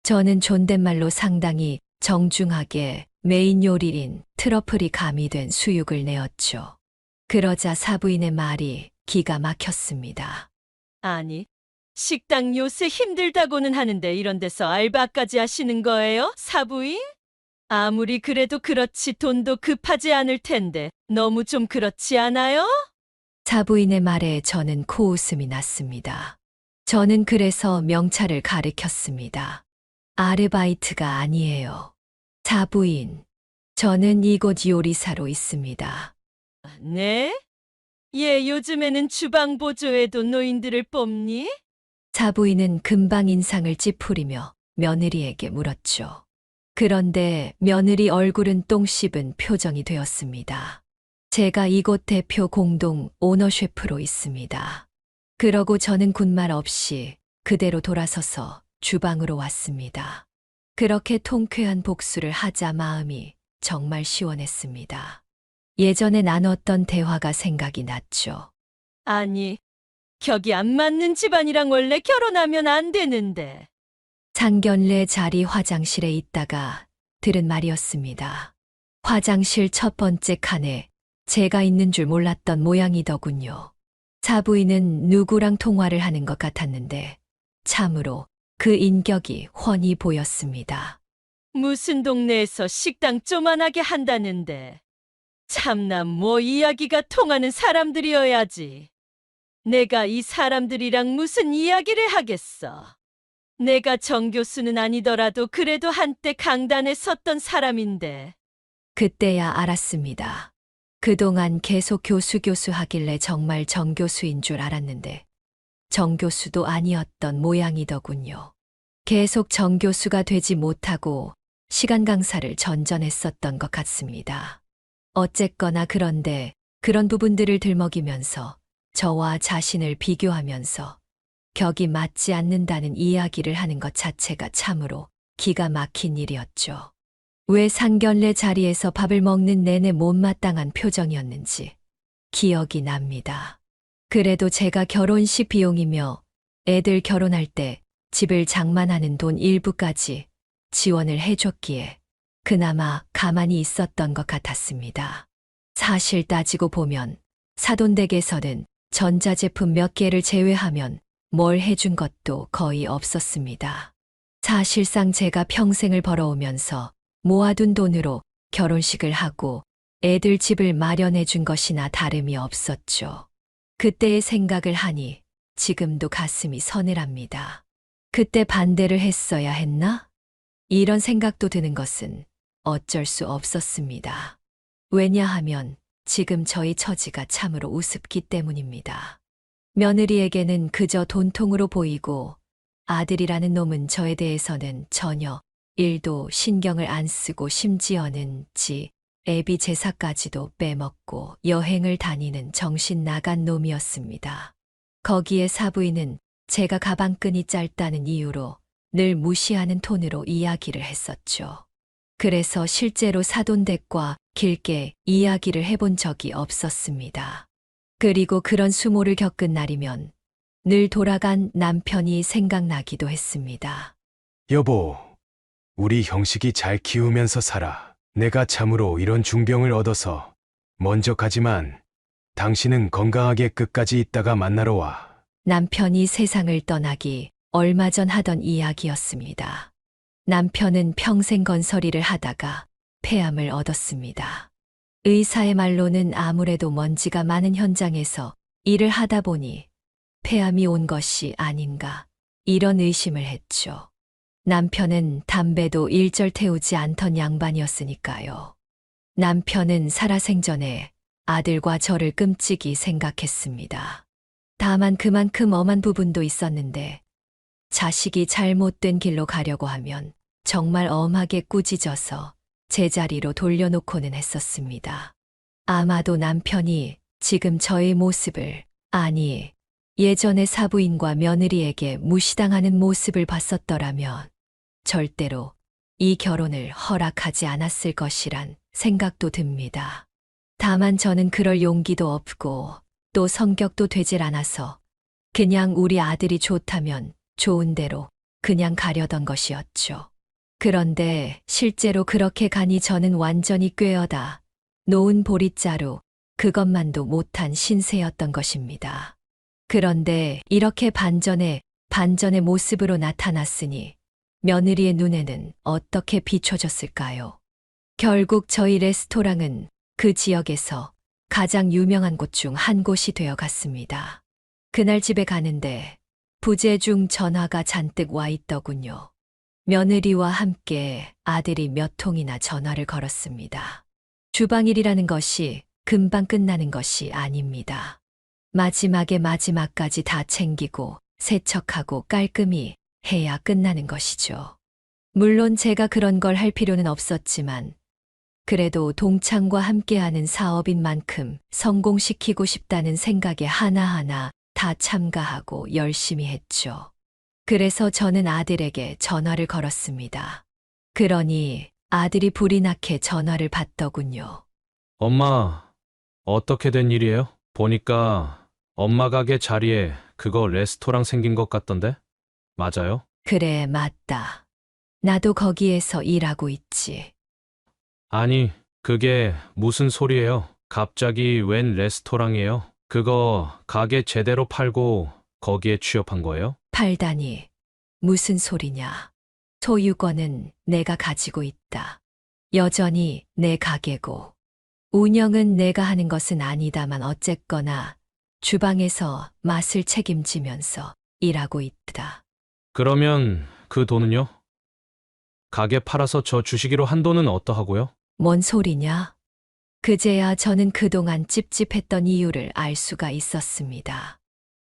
B: 저는 존댓말로 상당히 정중하게 메인 요리인 트러플이 가미된 수육을 내었죠. 그러자 사부인의 말이 기가 막혔습니다.
H: 아니, 식당 요새 힘들다고는 하는데 이런 데서 알바까지 하시는 거예요? 사부인? 아무리 그래도 그렇지 돈도 급하지 않을 텐데 너무 좀 그렇지 않아요?
B: 사부인의 말에 저는 코웃음이 났습니다. 저는 그래서 명찰을 가리켰습니다. 아르바이트가 아니에요. 사부인, 저는 이곳 요리사로 있습니다.
H: 네? 얘 요즘에는 주방 보조에도 노인들을 뽑니?
B: 사부인은 금방 인상을 찌푸리며 며느리에게 물었죠. 그런데 며느리 얼굴은 똥 씹은 표정이 되었습니다. 제가 이곳 대표 공동 오너 셰프로 있습니다. 그러고 저는 군말 없이 그대로 돌아서서 주방으로 왔습니다. 그렇게 통쾌한 복수를 하자 마음이 정말 시원했습니다. 예전에 나눴던 대화가 생각이 났죠.
H: 아니, 격이 안 맞는 집안이랑 원래 결혼하면 안 되는데.
B: 상견례 자리 화장실에 있다가 들은 말이었습니다. 화장실 첫 번째 칸에 제가 있는 줄 몰랐던 모양이더군요. 사부인은 누구랑 통화를 하는 것 같았는데 참으로 그 인격이 훤히 보였습니다.
H: 무슨 동네에서 식당 쪼만하게 한다는데. 참나 뭐 이야기가 통하는 사람들이어야지. 내가 이 사람들이랑 무슨 이야기를 하겠어. 내가 정 교수는 아니더라도 그래도 한때 강단에 섰던 사람인데.
B: 그때야 알았습니다. 그동안 계속 교수 하길래 정말 정 교수인 줄 알았는데 정 교수도 아니었던 모양이더군요. 계속 정 교수가 되지 못하고 시간 강사를 전전했었던 것 같습니다. 어쨌거나 그런데 그런 부분들을 들먹이면서 저와 자신을 비교하면서 격이 맞지 않는다는 이야기를 하는 것 자체가 참으로 기가 막힌 일이었죠. 왜 상견례 자리에서 밥을 먹는 내내 못마땅한 표정이었는지 기억이 납니다. 그래도 제가 결혼식 비용이며 애들 결혼할 때 집을 장만하는 돈 일부까지 지원을 해줬기에 그나마 가만히 있었던 것 같았습니다. 사실 따지고 보면 사돈댁에서는 전자제품 몇 개를 제외하면 뭘 해준 것도 거의 없었습니다. 사실상 제가 평생을 벌어오면서 모아둔 돈으로 결혼식을 하고 애들 집을 마련해 준 것이나 다름이 없었죠. 그때의 생각을 하니 지금도 가슴이 서늘합니다. 그때 반대를 했어야 했나? 이런 생각도 드는 것은 어쩔 수 없었습니다. 왜냐하면 지금 저희 처지가 참으로 우습기 때문입니다. 며느리에게는 그저 돈통으로 보이고 아들이라는 놈은 저에 대해서는 전혀 일도 신경을 안 쓰고 심지어는 애비 제사까지도 빼먹고 여행을 다니는 정신 나간 놈이었습니다. 거기에 사부인은 제가 가방끈이 짧다는 이유로 늘 무시하는 톤으로 이야기를 했었죠. 그래서 실제로 사돈댁과 길게 이야기를 해본 적이 없었습니다. 그리고 그런 수모를 겪은 날이면 늘 돌아간 남편이 생각나기도 했습니다.
I: 여보, 우리 형식이 잘 키우면서 살아. 내가 참으로 이런 중병을 얻어서 먼저 가지만 당신은 건강하게 끝까지 있다가 만나러 와.
B: 남편이 세상을 떠나기 얼마 전 하던 이야기였습니다. 남편은 평생 건설일을 하다가 폐암을 얻었습니다. 의사의 말로는 아무래도 먼지가 많은 현장에서 일을 하다 보니 폐암이 온 것이 아닌가 이런 의심을 했죠. 남편은 담배도 일절 태우지 않던 양반이었으니까요. 남편은 살아생전에 아들과 저를 끔찍이 생각했습니다. 다만 그만큼 엄한 부분도 있었는데 자식이 잘못된 길로 가려고 하면 정말 엄하게 꾸짖어서 제자리로 돌려놓고는 했었습니다. 아마도 남편이 지금 저의 모습을, 아니, 예전의 사부인과 며느리에게 무시당하는 모습을 봤었더라면 절대로 이 결혼을 허락하지 않았을 것이란 생각도 듭니다. 다만 저는 그럴 용기도 없고 또 성격도 되질 않아서 그냥 우리 아들이 좋다면 좋은 대로 그냥 가려던 것이었죠. 그런데 실제로 그렇게 가니 저는 완전히 꿰어다 놓은 보릿자루, 그것만도 못한 신세였던 것입니다. 그런데 이렇게 반전의 모습으로 나타났으니 며느리의 눈에는 어떻게 비춰졌을까요? 결국 저희 레스토랑은 그 지역에서 가장 유명한 곳 중 한 곳이 되어 갔습니다. 그날 집에 가는데 부재 중 전화가 잔뜩 와 있더군요. 며느리와 함께 아들이 몇 통이나 전화를 걸었습니다. 주방일이라는 것이 금방 끝나는 것이 아닙니다. 마지막에 마지막까지 다 챙기고 세척하고 깔끔히 해야 끝나는 것이죠. 물론 제가 그런 걸 할 필요는 없었지만 그래도 동창과 함께하는 사업인 만큼 성공시키고 싶다는 생각에 하나하나 다 참가하고 열심히 했죠. 그래서 저는 아들에게 전화를 걸었습니다. 그러니 아들이 불이 나게 전화를 받더군요.
D: 엄마, 어떻게 된 일이에요? 보니까 엄마 가게 자리에 그거 레스토랑 생긴 것 같던데? 맞아요?
B: 그래, 맞다. 나도 거기에서 일하고 있지.
D: 아니, 그게 무슨 소리예요? 갑자기 웬 레스토랑이에요? 그거 가게 제대로 팔고 거기에 취업한 거예요?
B: 팔다니, 무슨 소리냐. 소유권은 내가 가지고 있다. 여전히 내 가게고. 운영은 내가 하는 것은 아니다만 어쨌거나 주방에서 맛을 책임지면서 일하고 있다.
D: 그러면 그 돈은요? 가게 팔아서 저 주시기로 한 돈은 어떠하고요?
B: 뭔 소리냐? 그제야 저는 그동안 찝찝했던 이유를 알 수가 있었습니다.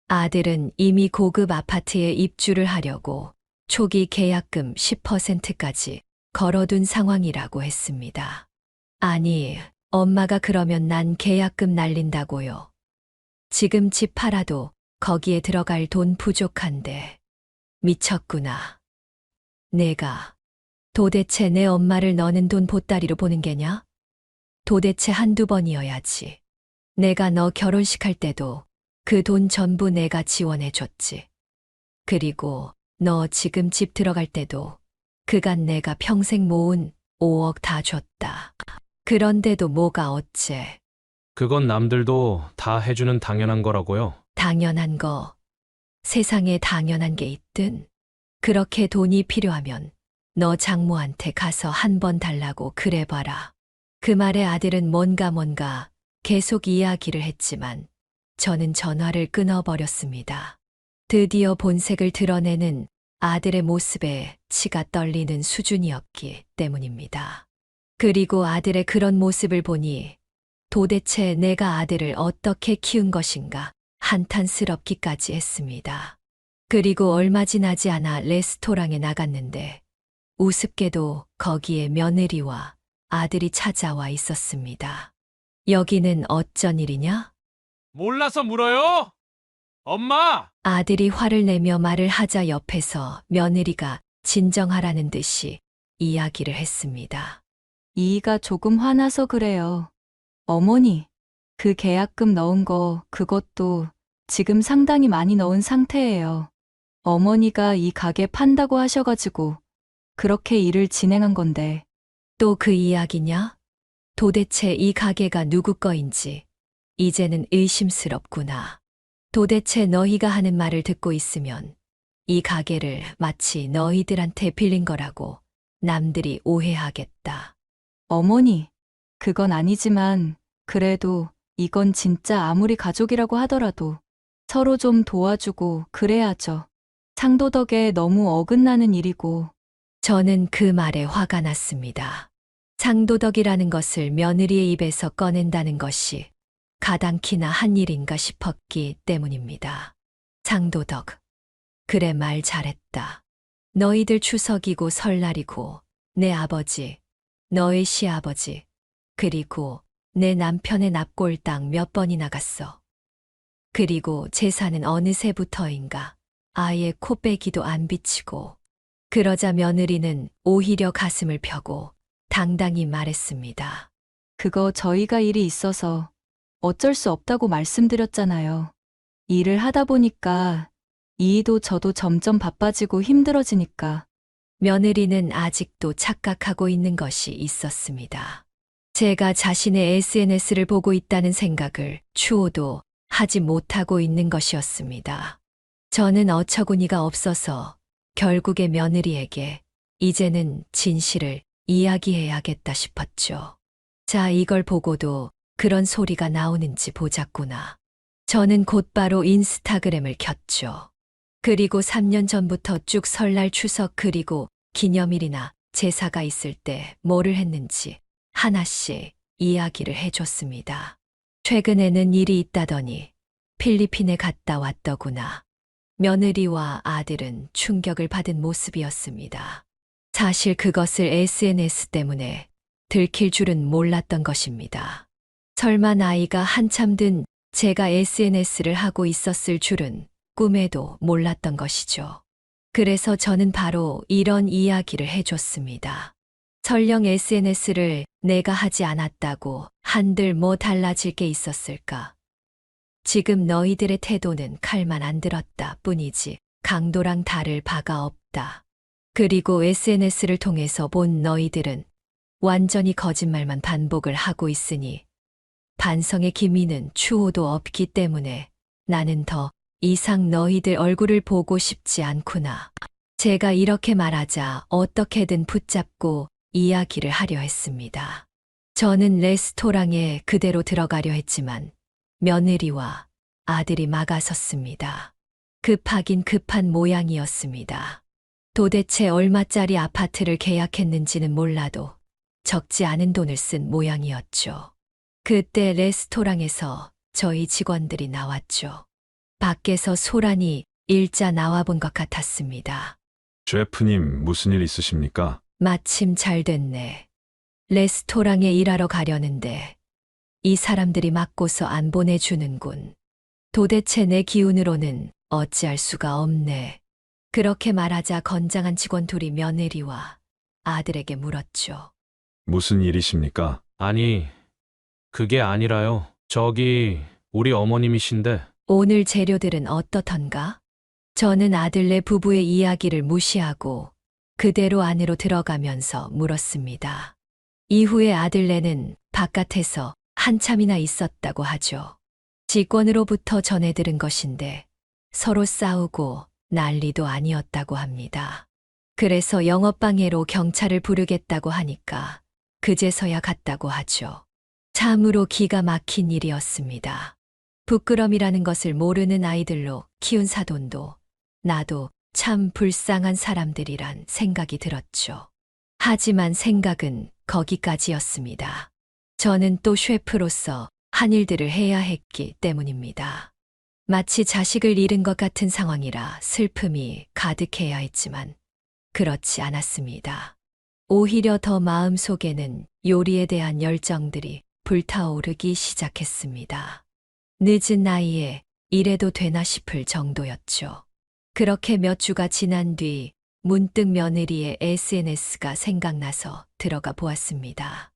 B: 아들은 이미 고급 아파트에 입주를 하려고 초기 계약금 10%까지 걸어둔 상황이라고 했습니다. 아니, 엄마가 그러면 난 계약금 날린다고요. 지금 집 팔아도 거기에 들어갈 돈 부족한데. 미쳤구나. 내가 도대체 내 엄마를 너는 돈 보따리로 보는 게냐? 도대체 한두 번이어야지. 내가 너 결혼식 할 때도 그 돈 전부 내가 지원해줬지. 그리고 너 지금 집 들어갈 때도 그간 내가 평생 모은 5억 다 줬다. 그런데도 뭐가 어째.
D: 그건 남들도 다 해주는 당연한 거라고요.
B: 당연한 거. 세상에 당연한 게 있든. 그렇게 돈이 필요하면 너 장모한테 가서 한 번 달라고 그래봐라. 그 말에 아들은 뭔가 계속 이야기를 했지만 저는 전화를 끊어버렸습니다. 드디어 본색을 드러내는 아들의 모습에 치가 떨리는 수준이었기 때문입니다. 그리고 아들의 그런 모습을 보니 도대체 내가 아들을 어떻게 키운 것인가 한탄스럽기까지 했습니다. 그리고 얼마 지나지 않아 레스토랑에 나갔는데 우습게도 거기에 며느리와 아들이 찾아와 있었습니다. 여기는 어쩐 일이냐?
D: 몰라서 물어요? 엄마!
B: 아들이 화를 내며 말을 하자 옆에서 며느리가 진정하라는 듯이 이야기를 했습니다.
C: 이이가 조금 화나서 그래요. 어머니, 그 계약금 넣은 거 그것도 지금 상당히 많이 넣은 상태예요. 어머니가 이 가게 판다고 하셔가지고 그렇게 일을 진행한 건데.
B: 또 그 이야기냐? 도대체 이 가게가 누구 거인지 이제는 의심스럽구나. 도대체 너희가 하는 말을 듣고 있으면 이 가게를 마치 너희들한테 빌린 거라고 남들이 오해하겠다.
C: 어머니, 그건 아니지만 그래도 이건 진짜 아무리 가족이라고 하더라도 서로 좀 도와주고 그래야죠. 상도덕에 너무 어긋나는 일이고.
B: 저는 그 말에 화가 났습니다. 상도덕이라는 것을 며느리의 입에서 꺼낸다는 것이 가당키나 한 일인가 싶었기 때문입니다. 상도덕. 그래, 말 잘했다. 너희들 추석이고 설날이고 내 아버지, 너의 시아버지, 그리고 내 남편의 납골당 몇 번이나 갔어. 그리고 제사는 어느새부터인가 아예 코빼기도 안 비치고. 그러자 며느리는 오히려 가슴을 펴고 당당히 말했습니다.
C: 그거 저희가 일이 있어서 어쩔 수 없다고 말씀드렸잖아요. 일을 하다 보니까 이이도 저도 점점 바빠지고 힘들어지니까.
B: 며느리는 아직도 착각하고 있는 것이 있었습니다. 제가 자신의 SNS를 보고 있다는 생각을 추호도 하지 못하고 있는 것이었습니다. 저는 어처구니가 없어서 결국에 며느리에게 이제는 진실을 이야기해야겠다 싶었죠. 자, 이걸 보고도 그런 소리가 나오는지 보자꾸나. 저는 곧바로 인스타그램을 켰죠. 그리고 3년 전부터 쭉 설날 추석 그리고 기념일이나 제사가 있을 때 뭐를 했는지 하나씩 이야기를 해줬습니다. 최근에는 일이 있다더니 필리핀에 갔다 왔더구나. 며느리와 아들은 충격을 받은 모습이었습니다. 사실 그것을 SNS 때문에 들킬 줄은 몰랐던 것입니다. 설마 나이가 한참 든 제가 SNS를 하고 있었을 줄은 꿈에도 몰랐던 것이죠. 그래서 저는 바로 이런 이야기를 해줬습니다. 설령 SNS를 내가 하지 않았다고 한들 뭐 달라질 게 있었을까? 지금 너희들의 태도는 칼만 안 들었다 뿐이지 강도랑 다를 바가 없다. 그리고 SNS를 통해서 본 너희들은 완전히 거짓말만 반복을 하고 있으니 반성의 기미는 추호도 없기 때문에 나는 더 이상 너희들 얼굴을 보고 싶지 않구나. 제가 이렇게 말하자 어떻게든 붙잡고 이야기를 하려 했습니다. 저는 레스토랑에 그대로 들어가려 했지만 며느리와 아들이 막아섰습니다. 급하긴 급한 모양이었습니다. 도대체 얼마짜리 아파트를 계약했는지는 몰라도 적지 않은 돈을 쓴 모양이었죠. 그때 레스토랑에서 저희 직원들이 나왔죠. 밖에서 소란이 일자 나와본 것 같았습니다.
G: 셰프님, 무슨 일 있으십니까?
B: 마침 잘 됐네. 레스토랑에 일하러 가려는데 이 사람들이 막고서 안 보내주는군. 도대체 내 기운으로는 어찌할 수가 없네. 그렇게 말하자 건장한 직원 둘이 며느리와 아들에게 물었죠.
G: 무슨 일이십니까?
D: 아니, 그게 아니라요. 저기 우리 어머님이신데.
B: 오늘 재료들은 어떻던가? 저는 아들네 부부의 이야기를 무시하고 그대로 안으로 들어가면서 물었습니다. 이후에 아들네는 바깥에서 한참이나 있었다고 하죠. 직원으로부터 전해 들은 것인데 서로 싸우고 난리도 아니었다고 합니다. 그래서 영업방해로 경찰을 부르겠다고 하니까 그제서야 갔다고 하죠. 참으로 기가 막힌 일이었습니다. 부끄럼이라는 것을 모르는 아이들로 키운 사돈도 나도 참 불쌍한 사람들이란 생각이 들었죠. 하지만 생각은 거기까지였습니다. 저는 또 셰프로서 한 일들을 해야 했기 때문입니다. 마치 자식을 잃은 것 같은 상황이라 슬픔이 가득해야 했지만 그렇지 않았습니다. 오히려 더 마음속에는 요리에 대한 열정들이 불타오르기 시작했습니다. 늦은 나이에 이래도 되나 싶을 정도였죠. 그렇게 몇 주가 지난 뒤 문득 며느리의 SNS가 생각나서 들어가 보았습니다.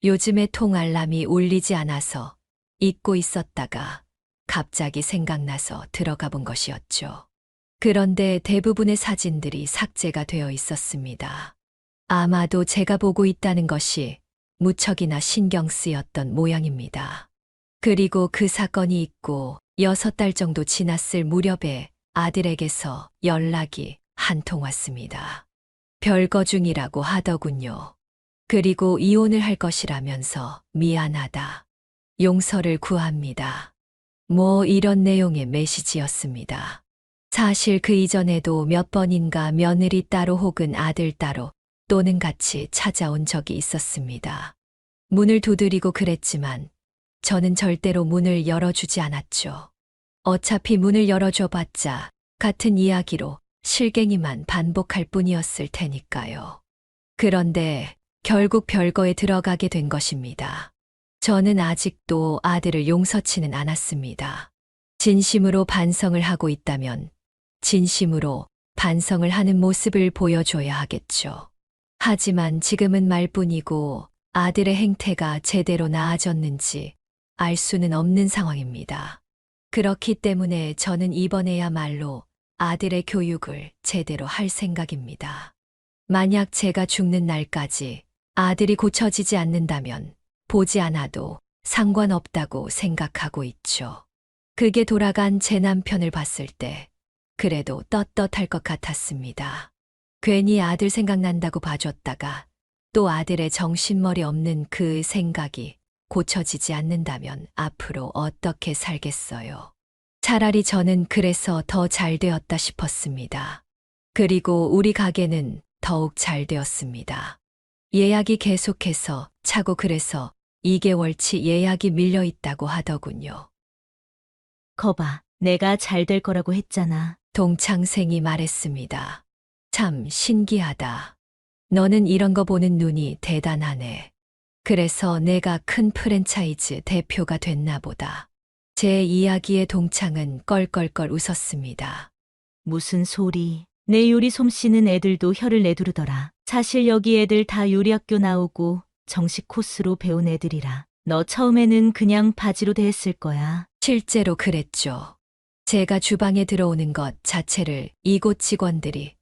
B: 요즘에 통알람이 울리지 않아서 잊고 있었다가 갑자기 생각나서 들어가 본 것이었죠. 그런데 대부분의 사진들이 삭제가 되어 있었습니다. 아마도 제가 보고 있다는 것이 무척이나 신경 쓰였던 모양입니다. 그리고 그 사건이 있고 6달 정도 지났을 무렵에 아들에게서 연락이 한 통 왔습니다. 별거 중이라고 하더군요. 그리고 이혼을 할 것이라면서 미안하다. 용서를 구합니다. 뭐 이런 내용의 메시지였습니다. 사실 그 이전에도 몇 번인가 며느리 따로 혹은 아들 따로 또는 같이 찾아온 적이 있었습니다. 문을 두드리고 그랬지만 저는 절대로 문을 열어주지 않았죠. 어차피 문을 열어줘봤자 같은 이야기로 실갱이만 반복할 뿐이었을 테니까요. 그런데 결국 별거에 들어가게 된 것입니다. 저는 아직도 아들을 용서치는 않았습니다. 진심으로 반성을 하고 있다면 진심으로 반성을 하는 모습을 보여줘야 하겠죠. 하지만 지금은 말뿐이고 아들의 행태가 제대로 나아졌는지 알 수는 없는 상황입니다. 그렇기 때문에 저는 이번에야말로 아들의 교육을 제대로 할 생각입니다. 만약 제가 죽는 날까지 아들이 고쳐지지 않는다면 보지 않아도 상관없다고 생각하고 있죠. 그게 돌아간 제 남편을 봤을 때 그래도 떳떳할 것 같았습니다. 괜히 아들 생각난다고 봐줬다가 또 아들의 정신머리 없는 그 생각이 고쳐지지 않는다면 앞으로 어떻게 살겠어요. 차라리 저는 그래서 더 잘 되었다 싶었습니다. 그리고 우리 가게는 더욱 잘 되었습니다. 예약이 계속해서 차고 그래서 2개월치 예약이 밀려 있다고 하더군요.
E: 거봐, 내가 잘 될 거라고 했잖아.
B: 동창생이 말했습니다. 참 신기하다. 너는 이런 거 보는 눈이 대단하네. 그래서 내가 큰 프랜차이즈 대표가 됐나 보다. 제 이야기에 동창은 껄껄껄 웃었습니다.
E: 무슨 소리. 내 요리 솜씨는 애들도 혀를 내두르더라. 사실 여기 애들 다 요리학교 나오고 정식 코스로 배운 애들이라. 너 처음에는 그냥 바지로 대했을 거야.
B: 실제로 그랬죠. 제가 주방에 들어오는 것 자체를 이곳 직원들이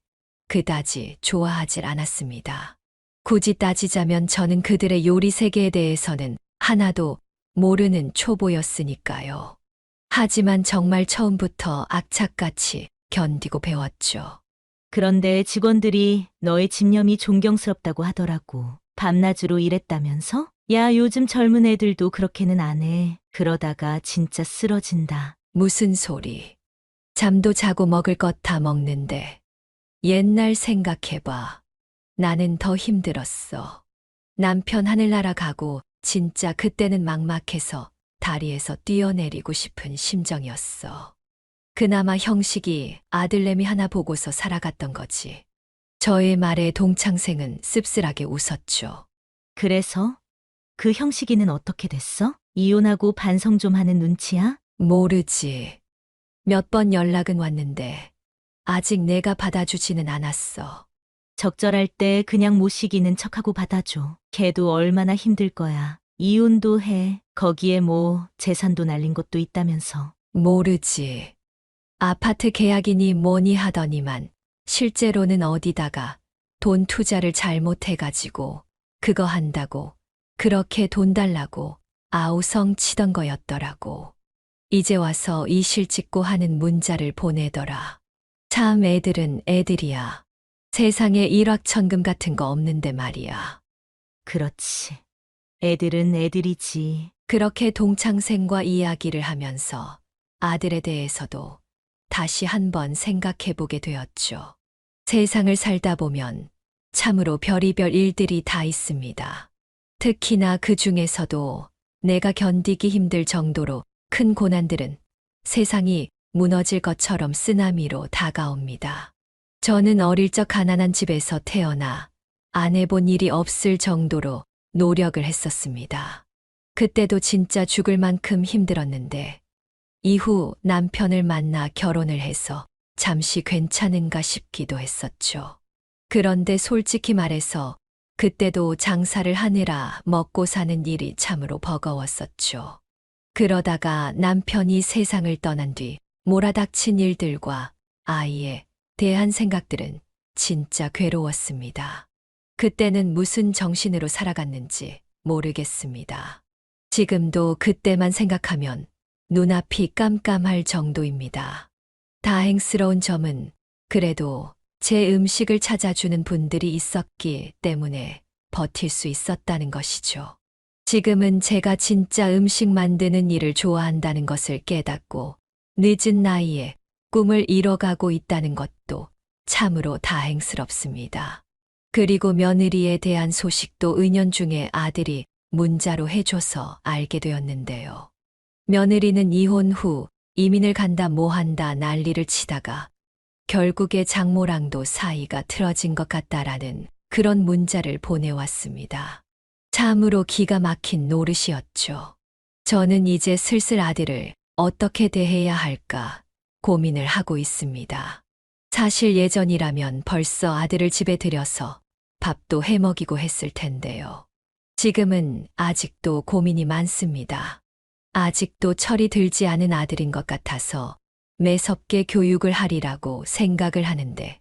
B: 그다지 좋아하질 않았습니다. 굳이 따지자면 저는 그들의 요리 세계에 대해서는 하나도 모르는 초보였으니까요. 하지만 정말 처음부터 악착같이 견디고 배웠죠.
E: 그런데 직원들이 너의 집념이 존경스럽다고 하더라고. 밤낮으로 일했다면서? 야, 요즘 젊은 애들도 그렇게는 안 해. 그러다가 진짜 쓰러진다.
B: 무슨 소리. 잠도 자고 먹을 것 다 먹는데. 옛날 생각해봐. 나는 더 힘들었어. 남편 하늘나라 가고 진짜 그때는 막막해서 다리에서 뛰어내리고 싶은 심정이었어. 그나마 형식이 아들내미 하나 보고서 살아갔던 거지. 저의 말에 동창생은 씁쓸하게 웃었죠.
E: 그래서? 그 형식이는 어떻게 됐어? 이혼하고 반성 좀 하는 눈치야?
B: 모르지. 몇 번 연락은 왔는데 아직 내가 받아주지는 않았어.
E: 적절할 때 그냥 모시기는 척하고 받아줘. 걔도 얼마나 힘들 거야. 이혼도 해. 거기에 뭐 재산도 날린 것도 있다면서.
B: 모르지. 아파트 계약이니 뭐니 하더니만 실제로는 어디다가 돈 투자를 잘못해가지고 그거 한다고 그렇게 돈 달라고 아우성 치던 거였더라고. 이제 와서 이 실직고 하는 문자를 보내더라. 참 애들은 애들이야. 세상에 일확천금 같은 거 없는데 말이야.
E: 그렇지. 애들은 애들이지.
B: 그렇게 동창생과 이야기를 하면서 아들에 대해서도 다시 한번 생각해보게 되었죠. 세상을 살다 보면 참으로 별의별 일들이 다 있습니다. 특히나 그 중에서도 내가 견디기 힘들 정도로 큰 고난들은 세상이 무너질 것처럼 쓰나미로 다가옵니다. 저는 어릴 적 가난한 집에서 태어나 안 해본 일이 없을 정도로 노력을 했었습니다. 그때도 진짜 죽을 만큼 힘들었는데 이후 남편을 만나 결혼을 해서 잠시 괜찮은가 싶기도 했었죠. 그런데 솔직히 말해서 그때도 장사를 하느라 먹고 사는 일이 참으로 버거웠었죠. 그러다가 남편이 세상을 떠난 뒤 몰아닥친 일들과 아이에 대한 생각들은 진짜 괴로웠습니다. 그때는 무슨 정신으로 살아갔는지 모르겠습니다. 지금도 그때만 생각하면 눈앞이 깜깜할 정도입니다. 다행스러운 점은 그래도 제 음식을 찾아주는 분들이 있었기 때문에 버틸 수 있었다는 것이죠. 지금은 제가 진짜 음식 만드는 일을 좋아한다는 것을 깨닫고 늦은 나이에 꿈을 이뤄가고 있다는 것도 참으로 다행스럽습니다. 그리고 며느리에 대한 소식도 은연중에 아들이 문자로 해줘서 알게 되었는데요. 며느리는 이혼 후 이민을 간다 뭐한다 난리를 치다가 결국에 장모랑도 사이가 틀어진 것 같다라는 그런 문자를 보내왔습니다. 참으로 기가 막힌 노릇이었죠. 저는 이제 슬슬 아들을 어떻게 대해야 할까 고민을 하고 있습니다. 사실 예전이라면 벌써 아들을 집에 들여서 밥도 해먹이고 했을 텐데요. 지금은 아직도 고민이 많습니다. 아직도 철이 들지 않은 아들인 것 같아서 매섭게 교육을 하리라고 생각을 하는데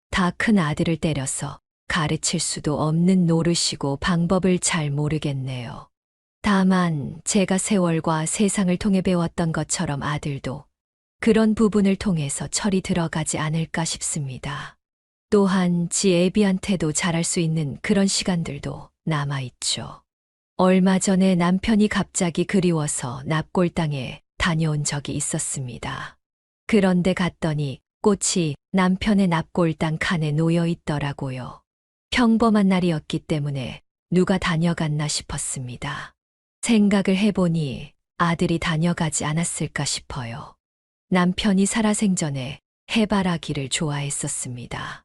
B: 다 큰 아들을 때려서 가르칠 수도 없는 노릇이고 방법을 잘 모르겠네요. 다만 제가 세월과 세상을 통해 배웠던 것처럼 아들도 그런 부분을 통해서 철이 들어가지 않을까 싶습니다. 또한 지 애비한테도 잘할 수 있는 그런 시간들도 남아있죠. 얼마 전에 남편이 갑자기 그리워서 납골당에 다녀온 적이 있었습니다. 그런데 갔더니 꽃이 남편의 납골당 칸에 놓여 있더라고요. 평범한 날이었기 때문에 누가 다녀갔나 싶었습니다. 생각을 해보니 아들이 다녀가지 않았을까 싶어요. 남편이 살아생전에 해바라기를 좋아했었습니다.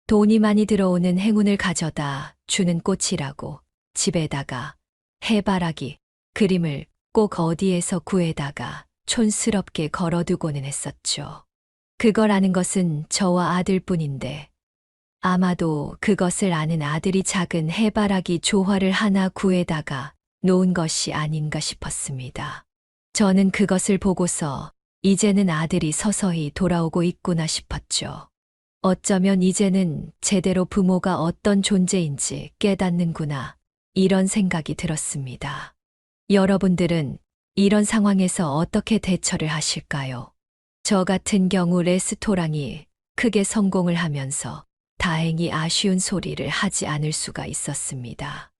B: 돈이 많이 들어오는 행운을 가져다 주는 꽃이라고 집에다가 해바라기 그림을 꼭 어디에서 구해다가 촌스럽게 걸어두고는 했었죠. 그걸 아는 것은 저와 아들뿐인데 아마도 그것을 아는 아들이 작은 해바라기 조화를 하나 구해다가 놓은 것이 아닌가 싶었습니다. 저는 그것을 보고서 이제는 아들이 서서히 돌아오고 있구나 싶었죠. 어쩌면 이제는 제대로 부모가 어떤 존재인지 깨닫는구나 이런 생각이 들었습니다. 여러분들은 이런 상황에서 어떻게 대처를 하실까요? 저 같은 경우 레스토랑이 크게 성공을 하면서 다행히 아쉬운 소리를 하지 않을 수가 있었습니다.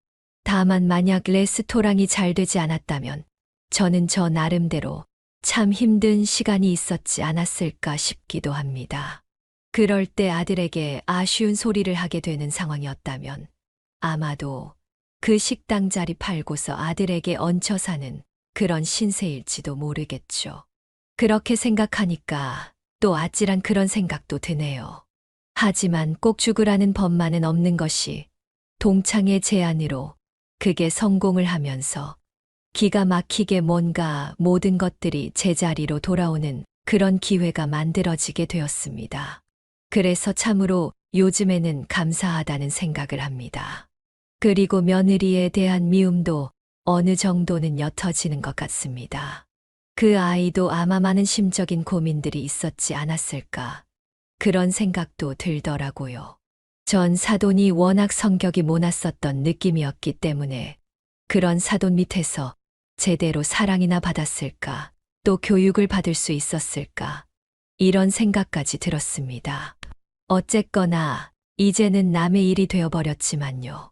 B: 다만 만약 레스토랑이 잘 되지 않았다면 저는 저 나름대로 참 힘든 시간이 있었지 않았을까 싶기도 합니다. 그럴 때 아들에게 아쉬운 소리를 하게 되는 상황이었다면 아마도 그 식당 자리 팔고서 아들에게 얹혀 사는 그런 신세일지도 모르겠죠. 그렇게 생각하니까 또 아찔한 그런 생각도 드네요. 하지만 꼭 죽으라는 법만은 없는 것이 동창의 제안으로 그게 성공을 하면서 기가 막히게 뭔가 모든 것들이 제자리로 돌아오는 그런 기회가 만들어지게 되었습니다. 그래서 참으로 요즘에는 감사하다는 생각을 합니다. 그리고 며느리에 대한 미움도 어느 정도는 옅어지는 것 같습니다. 그 아이도 아마 많은 심적인 고민들이 있었지 않았을까 그런 생각도 들더라고요. 전 사돈이 워낙 성격이 모났었던 느낌이었기 때문에 그런 사돈 밑에서 제대로 사랑이나 받았을까 또 교육을 받을 수 있었을까 이런 생각까지 들었습니다. 어쨌거나 이제는 남의 일이 되어버렸지만요.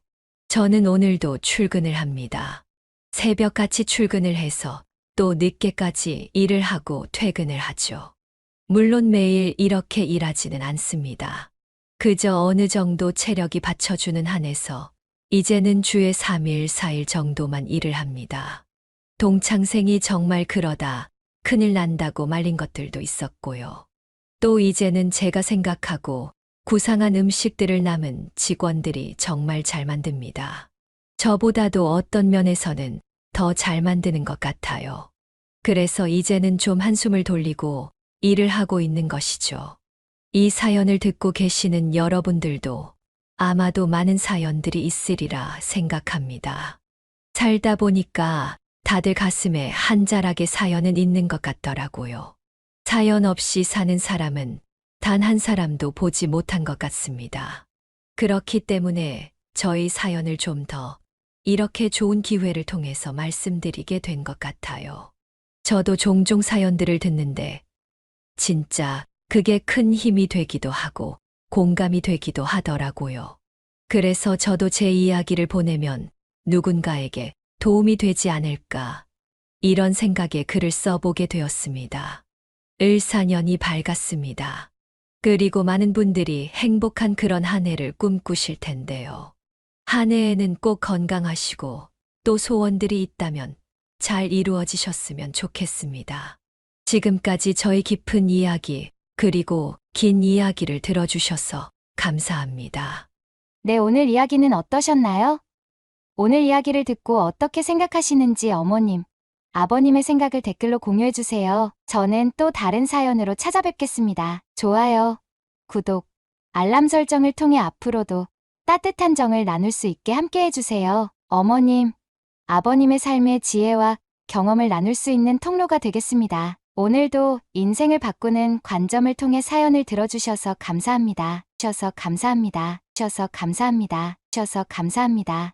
B: 저는 오늘도 출근을 합니다. 새벽같이 출근을 해서 또 늦게까지 일을 하고 퇴근을 하죠. 물론 매일 이렇게 일하지는 않습니다. 그저 어느 정도 체력이 받쳐주는 한에서 이제는 주에 3일, 4일 정도만 일을 합니다. 동창생이 정말 그러다 큰일 난다고 말린 것들도 있었고요. 또 이제는 제가 생각하고 구상한 음식들을 남은 직원들이 정말 잘 만듭니다. 저보다도 어떤 면에서는 더 잘 만드는 것 같아요. 그래서 이제는 좀 한숨을 돌리고 일을 하고 있는 것이죠. 이 사연을 듣고 계시는 여러분들도 아마도 많은 사연들이 있으리라 생각합니다. 살다 보니까 다들 가슴에 한 자락의 사연은 있는 것 같더라고요. 사연 없이 사는 사람은 단 한 사람도 보지 못한 것 같습니다. 그렇기 때문에 저희 사연을 좀 더 이렇게 좋은 기회를 통해서 말씀드리게 된 것 같아요. 저도 종종 사연들을 듣는데 진짜 그게 큰 힘이 되기도 하고 공감이 되기도 하더라고요. 그래서 저도 제 이야기를 보내면 누군가에게 도움이 되지 않을까 이런 생각에 글을 써보게 되었습니다. 을사년이 밝았습니다. 그리고 많은 분들이 행복한 그런 한 해를 꿈꾸실 텐데요. 한 해에는 꼭 건강하시고 또 소원들이 있다면 잘 이루어지셨으면 좋겠습니다. 지금까지 저희 깊은 이야기 그리고 긴 이야기를 들어주셔서 감사합니다.
A: 네, 오늘 이야기는 어떠셨나요? 오늘 이야기를 듣고 어떻게 생각하시는지 어머님, 아버님의 생각을 댓글로 공유해주세요. 저는 또 다른 사연으로 찾아뵙겠습니다. 좋아요, 구독, 알람 설정을 통해 앞으로도 따뜻한 정을 나눌 수 있게 함께 해주세요. 어머님, 아버님의 삶의 지혜와 경험을 나눌 수 있는 통로가 되겠습니다. 오늘도 인생을 바꾸는 관점을 통해 사연을 들어주셔서 감사합니다. 주셔서 감사합니다. 주셔서 감사합니다. 주셔서 감사합니다.